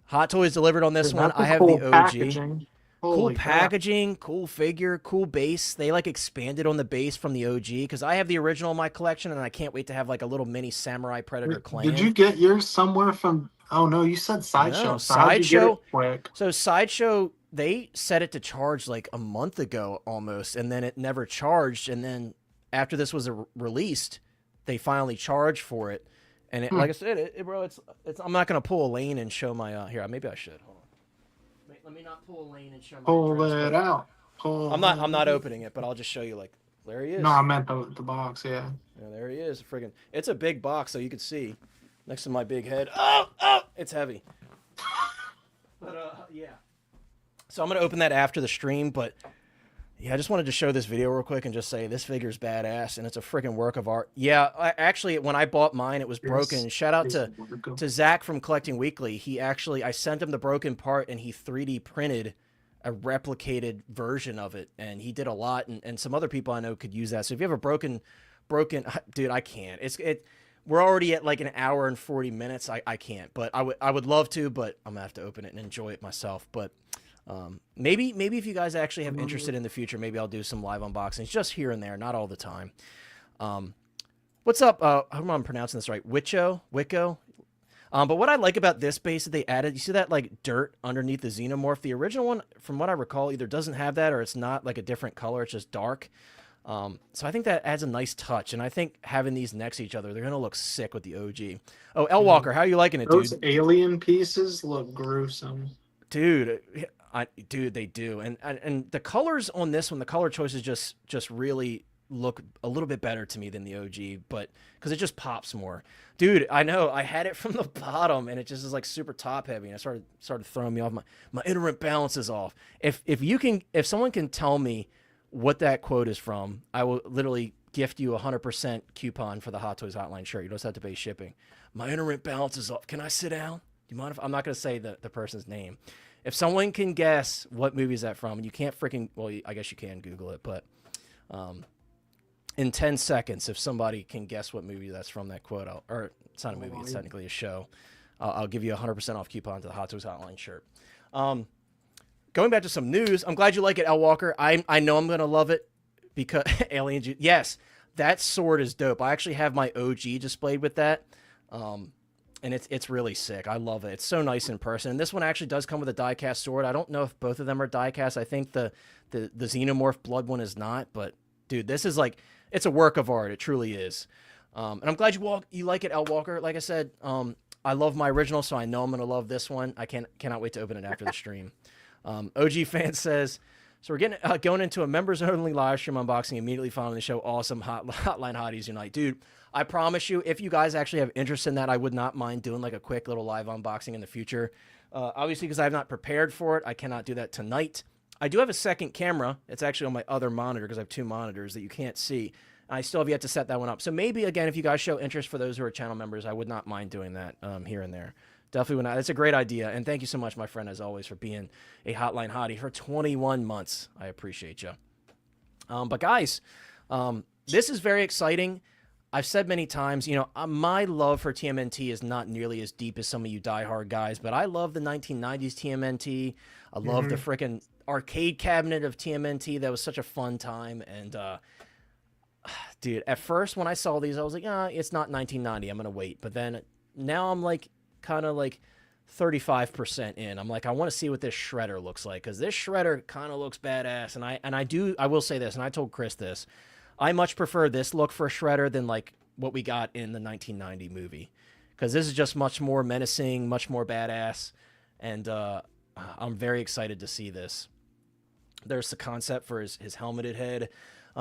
A: Hot Toys delivered on this one. I have the OG.
C: Packaging.
A: Cool packaging, cool figure, cool base. They like expanded on the base from the OG, because I have the original in my collection, and I can't wait to have like a little mini Samurai Predator clan.
C: Did you get yours somewhere from? Oh no, you said Sideshow.
A: No,
C: Sideshow. Quick.
A: So Sideshow, they set it to charge like a month ago almost, and then it never charged. And then after this was released, they finally charged for it. And it, like I said, bro, it's. I'm not gonna pull a lane and show my. Here, maybe I should. Hold on. Let me not pull a lane and show my.
C: Pull it out.
A: I'm not opening it, but I'll just show you. Like, there he is.
C: No, I meant the box. Yeah.
A: Yeah, there he is. Friggin', it's a big box, so you can see next to my big head. Oh, it's heavy. But yeah. So I'm gonna open that after the stream, but. Yeah, I just wanted to show this video real quick and just say this figure's badass, and it's a freaking work of art. Yeah, actually, when I bought mine, it was broken. Shout out to Zach from Collecting Weekly. I sent him the broken part, and he 3D printed a replicated version of it, and he did a lot, and some other people I know could use that. So if you have a broken, dude, I can't. We're already at like an hour and 40 minutes. I can't, but I would love to, but I'm gonna have to open it and enjoy it myself. But maybe if you guys actually have interested in the future, maybe I'll do some live unboxings just here and there, not all the time. What's up? I don't know if I'm pronouncing this right. Wicco. But what I like about this base that they added, you see that like dirt underneath the Xenomorph? The original one, from what I recall, either doesn't have that or it's not like a different color. It's just dark. So I think that adds a nice touch. And I think having these next to each other, they're going to look sick with the OG. Oh, L Walker, how are you liking it, dude?
C: Those alien pieces look gruesome.
A: Dude, they do. And the colors on this one, the color choices just really look a little bit better to me than the OG, but because it just pops more. Dude, I know I had it from the bottom and it just is like super top heavy, and it started throwing me off. My inherent balance is off. If someone can tell me what that quote is from, I will literally gift you 100% coupon for the Hot Toys Hotline shirt. You don't have to pay shipping. My inherent balance is off. Can I sit down? Do you mind if I'm not going to say the person's name? If someone can guess what movie is that from, and you can't well, I guess you can Google it, but in 10 seconds, if somebody can guess what movie that's from, that quote, or it's not a movie, it's technically a show, I'll give you a 100% off coupon to the Hot Toys Hotline shirt. Going back to some news, I'm glad you like it, L Walker. I know I'm going to love it because Aliens. Yes, that sword is dope. I actually have my OG displayed with that. And it's really sick. I love it. It's so nice in person. And this one actually does come with a die-cast sword. I don't know if both of them are die-cast. I think the Xenomorph Blood one is not. But, dude, this is like, it's a work of art. It truly is. And I'm glad you like it, L Walker. Like I said, I love my original, so I know I'm going to love this one. I cannot wait to open it after the stream. OG Fan says, so we're going into a members-only live stream unboxing immediately following the show. Awesome. Hotline Hotties Unite. Dude, I promise you, if you guys actually have interest in that, I would not mind doing like a quick little live unboxing in the future. Obviously, because I have not prepared for it, I cannot do that tonight. I do have a second camera. It's actually on my other monitor because I have two monitors that you can't see. I still have yet to set that one up. So maybe, again, if you guys show interest for those who are channel members, I would not mind doing that here and there. Definitely would not. It's a great idea. And thank you so much, my friend, as always, for being a Hotline Hottie for 21 months. I appreciate you. But, guys, this is very exciting. I've said many times, my love for TMNT is not nearly as deep as some of you diehard guys, but I love the 1990s TMNT. I love the freaking arcade cabinet of TMNT. That was such a fun time. And, dude, at first when I saw these, I was like, it's not 1990. I'm going to wait. But then now I'm like kind of like 35% in. I'm like, I want to see what this shredder looks like, because this shredder kind of looks badass. And I will say this, and I told Chris this. I much prefer this look for a shredder than like what we got in the 1990 movie, because this is just much more menacing, much more badass, and I'm very excited to see this. There's the concept for his helmeted head.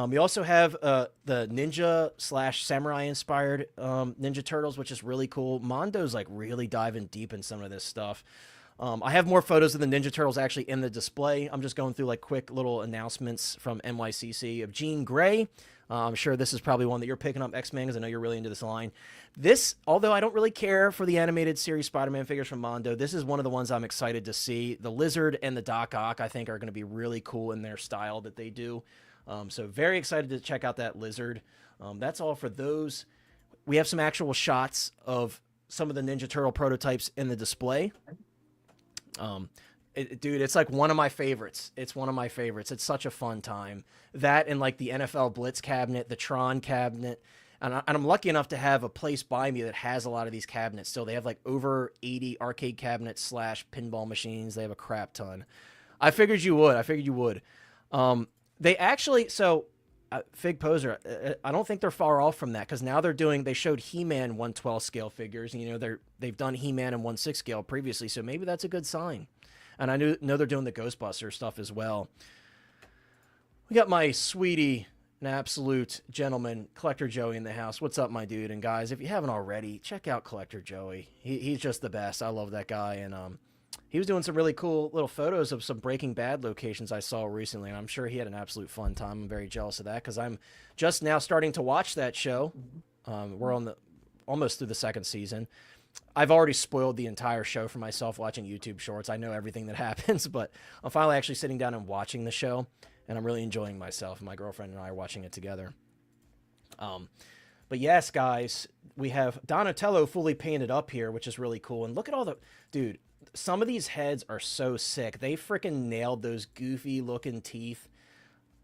A: We also have the ninja/samurai inspired Ninja Turtles, which is really cool. Mondo's like really diving deep in some of this stuff. I have more photos of the Ninja Turtles actually in the display. I'm just going through like quick little announcements from NYCC of Jean Grey. I'm sure this is probably one that you're picking up, X-Men, because I know you're really into this line. This, although I don't really care for the animated series Spider-Man figures from Mondo, this is one of the ones I'm excited to see. The Lizard and the Doc Ock, I think, are going to be really cool in their style that they do. So very excited to check out that Lizard. That's all for those. We have some actual shots of some of the Ninja Turtle prototypes in the display. Dude, it's like one of my favorites. It's one of my favorites. It's such a fun time. That and like the NFL Blitz cabinet, the Tron cabinet. And I'm lucky enough to have a place by me that has a lot of these cabinets still. They have like over 80 arcade cabinets / pinball machines. They have a crap ton. I figured you would. They actually, Fig Poser, I don't think they're far off from that, because now they showed He-Man 1/12 scale figures, and they've done He-Man in 1/6 scale previously, so maybe that's a good sign. And I know they're doing the Ghostbuster stuff as well. We got my sweetie, an absolute gentleman, Collector Joey, in the house. What's up, my dude? And guys, if you haven't already, check out Collector Joey. He's just the best. I love that guy, and he was doing some really cool little photos of some Breaking Bad locations I saw recently, and I'm sure he had an absolute fun time. I'm very jealous of that, because I'm just now starting to watch that show. We're almost through the second season. I've already spoiled the entire show for myself watching YouTube shorts. I know everything that happens, but I'm finally actually sitting down and watching the show, and I'm really enjoying myself. My girlfriend and I are watching it together. But yes, guys, we have Donatello fully painted up here, which is really cool. And look at all the... Dude, some of these heads are so sick. They freaking nailed those goofy-looking teeth.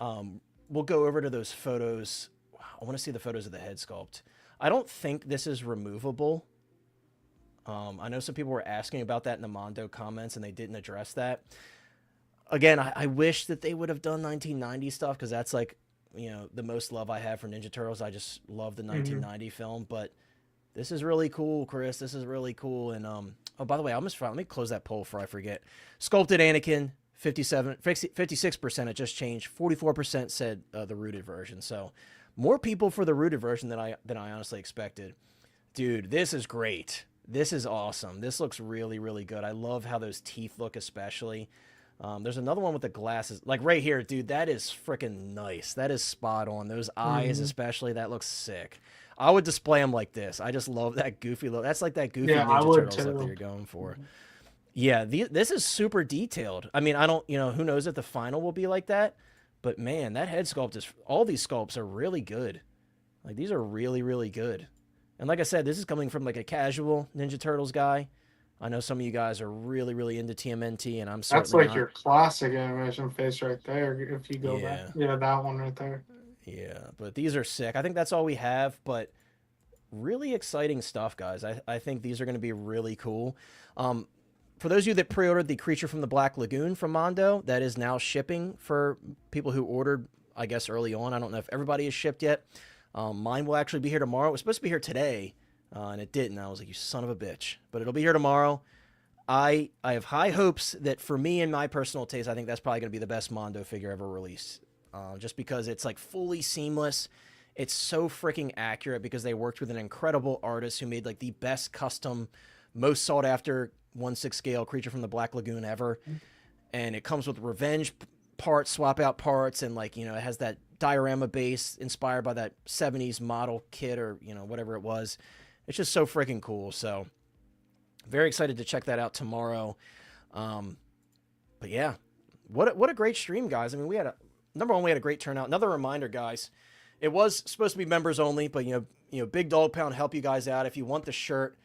A: We'll go over to those photos. I want to see the photos of the head sculpt. I don't think this is removable. I know some people were asking about that in the Mondo comments, and they didn't address that. Again, I wish that they would have done 1990 stuff, because that's like, you know, the most love I have for Ninja Turtles. I just love the 1990 film, but this is really cool, Chris. This is really cool. And oh, by the way, I almost forgot. Let me close that poll before I forget. Sculpted Anakin, 56%. It just changed. 44% said the rooted version. So more people for the rooted version than I honestly expected. Dude, this is great. This is awesome. This looks really, really good. I love how those teeth look, especially. There's another one with the glasses, like right here, dude. That is freaking nice. That is spot on. Those eyes, especially, that looks sick. I would display them like this. I just love that goofy look. That's like that goofy Ninja Turtles look that you're going for. Yeah, this is super detailed. I mean, I don't, you know, who knows if the final will be like that, but man, that head sculpt is, all these sculpts are really good. Like, these are really, really good. And like I said, this is coming from like a casual Ninja Turtles guy. I know some of you guys are really, really into TMNT, and I'm certainly
C: That's like
A: not.
C: your classic animation face right there, if you go back. Yeah, that one right there.
A: Yeah, but these are sick. I think that's all we have, but really exciting stuff, guys. I think these are going to be really cool. For those of you that pre-ordered the Creature from the Black Lagoon from Mondo, that is now shipping for people who ordered, I guess, early on. I don't know if everybody is shipped yet. Mine will actually be here tomorrow. It was supposed to be here today, and it didn't. I was like, you son of a bitch. But it'll be here tomorrow. I have high hopes that for me and my personal taste, I think that's probably going to be the best Mondo figure ever released. Just because it's like fully seamless. It's so freaking accurate because they worked with an incredible artist who made like the best custom, most sought after 1/6 scale Creature from the Black Lagoon ever. And it comes with revenge parts, swap out parts, and like, you know, it has that diorama base inspired by that 70s model kit, or, you know, whatever it was. It's just so freaking cool. So very excited to check that out tomorrow. But yeah, what a great stream, guys. I mean, we had number one, we had a great turnout. Another reminder, guys, it was supposed to be members only, but you know, Big Dog Pound help you guys out. If you want the shirt,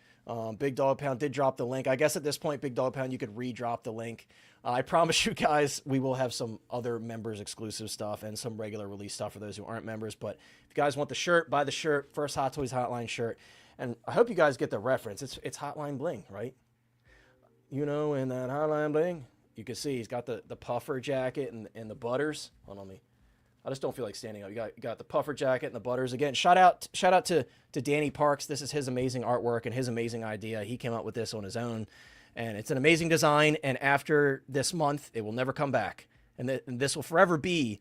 A: Big Dog Pound did drop the link. I guess at this point, Big Dog Pound, you could re-drop the link. I promise you guys, we will have some other members exclusive stuff and some regular release stuff for those who aren't members. But if you guys want the shirt, buy the shirt. First Hot Toys Hotline shirt. And I hope you guys get the reference. It's Hotline Bling, right? You know, in that Hotline Bling, you can see he's got the puffer jacket and the butters. Hold on me. I just don't feel like standing up. You got the puffer jacket and the butters. Again, shout out to Danny Parks. This is his amazing artwork and his amazing idea. He came up with this on his own, and it's an amazing design. And after this month, it will never come back. And this will forever be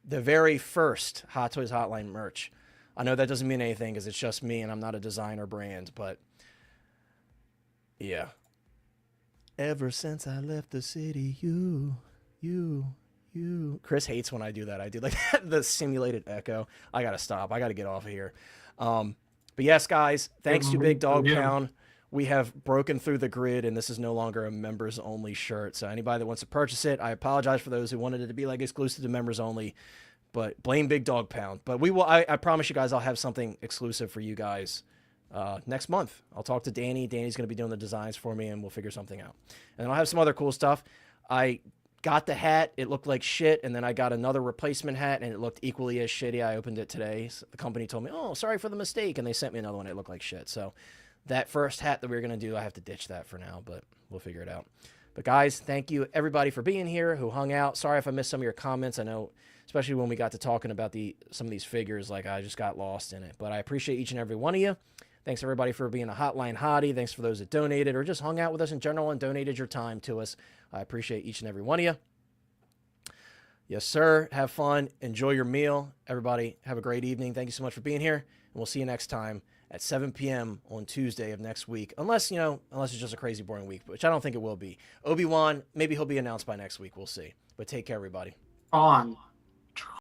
A: the very first Hot Toys Hotline merch. I know that doesn't mean anything because it's just me and I'm not a designer brand, but yeah. Ever since I left the city, you. Chris hates when I do that. I do like the simulated echo. I gotta stop. I gotta get off of here. But yes, guys, thanks to Big Dog Pound, we have broken through the grid, and this is no longer a members only shirt. So anybody that wants to purchase it, I apologize for those who wanted it to be like exclusive to members only, but blame Big Dog Pound. But we will. I promise you guys, I'll have something exclusive for you guys next month. I'll talk to Danny. Danny's going to be doing the designs for me, and we'll figure something out. And I'll have some other cool stuff. I got the hat, it looked like shit, and then I got another replacement hat, and it looked equally as shitty. I opened it today. So the company told me, oh, sorry for the mistake, and they sent me another one. It looked like shit. So that first hat that we were going to do, I have to ditch that for now, but we'll figure it out. But guys, thank you everybody for being here who hung out. Sorry if I missed some of your comments. I know, especially when we got to talking about some of these figures, like I just got lost in it. But I appreciate each and every one of you. Thanks everybody for being a hotline hottie. Thanks for those that donated or just hung out with us in general and donated your time to us. I appreciate each and every one of you. Yes, sir. Have fun. Enjoy your meal. Everybody, have a great evening. Thank you so much for being here. And we'll see you next time at 7 p.m. on Tuesday of next week. Unless it's just a crazy, boring week, which I don't think it will be. Obi-Wan, maybe he'll be announced by next week. We'll see. But take care, everybody.
C: On.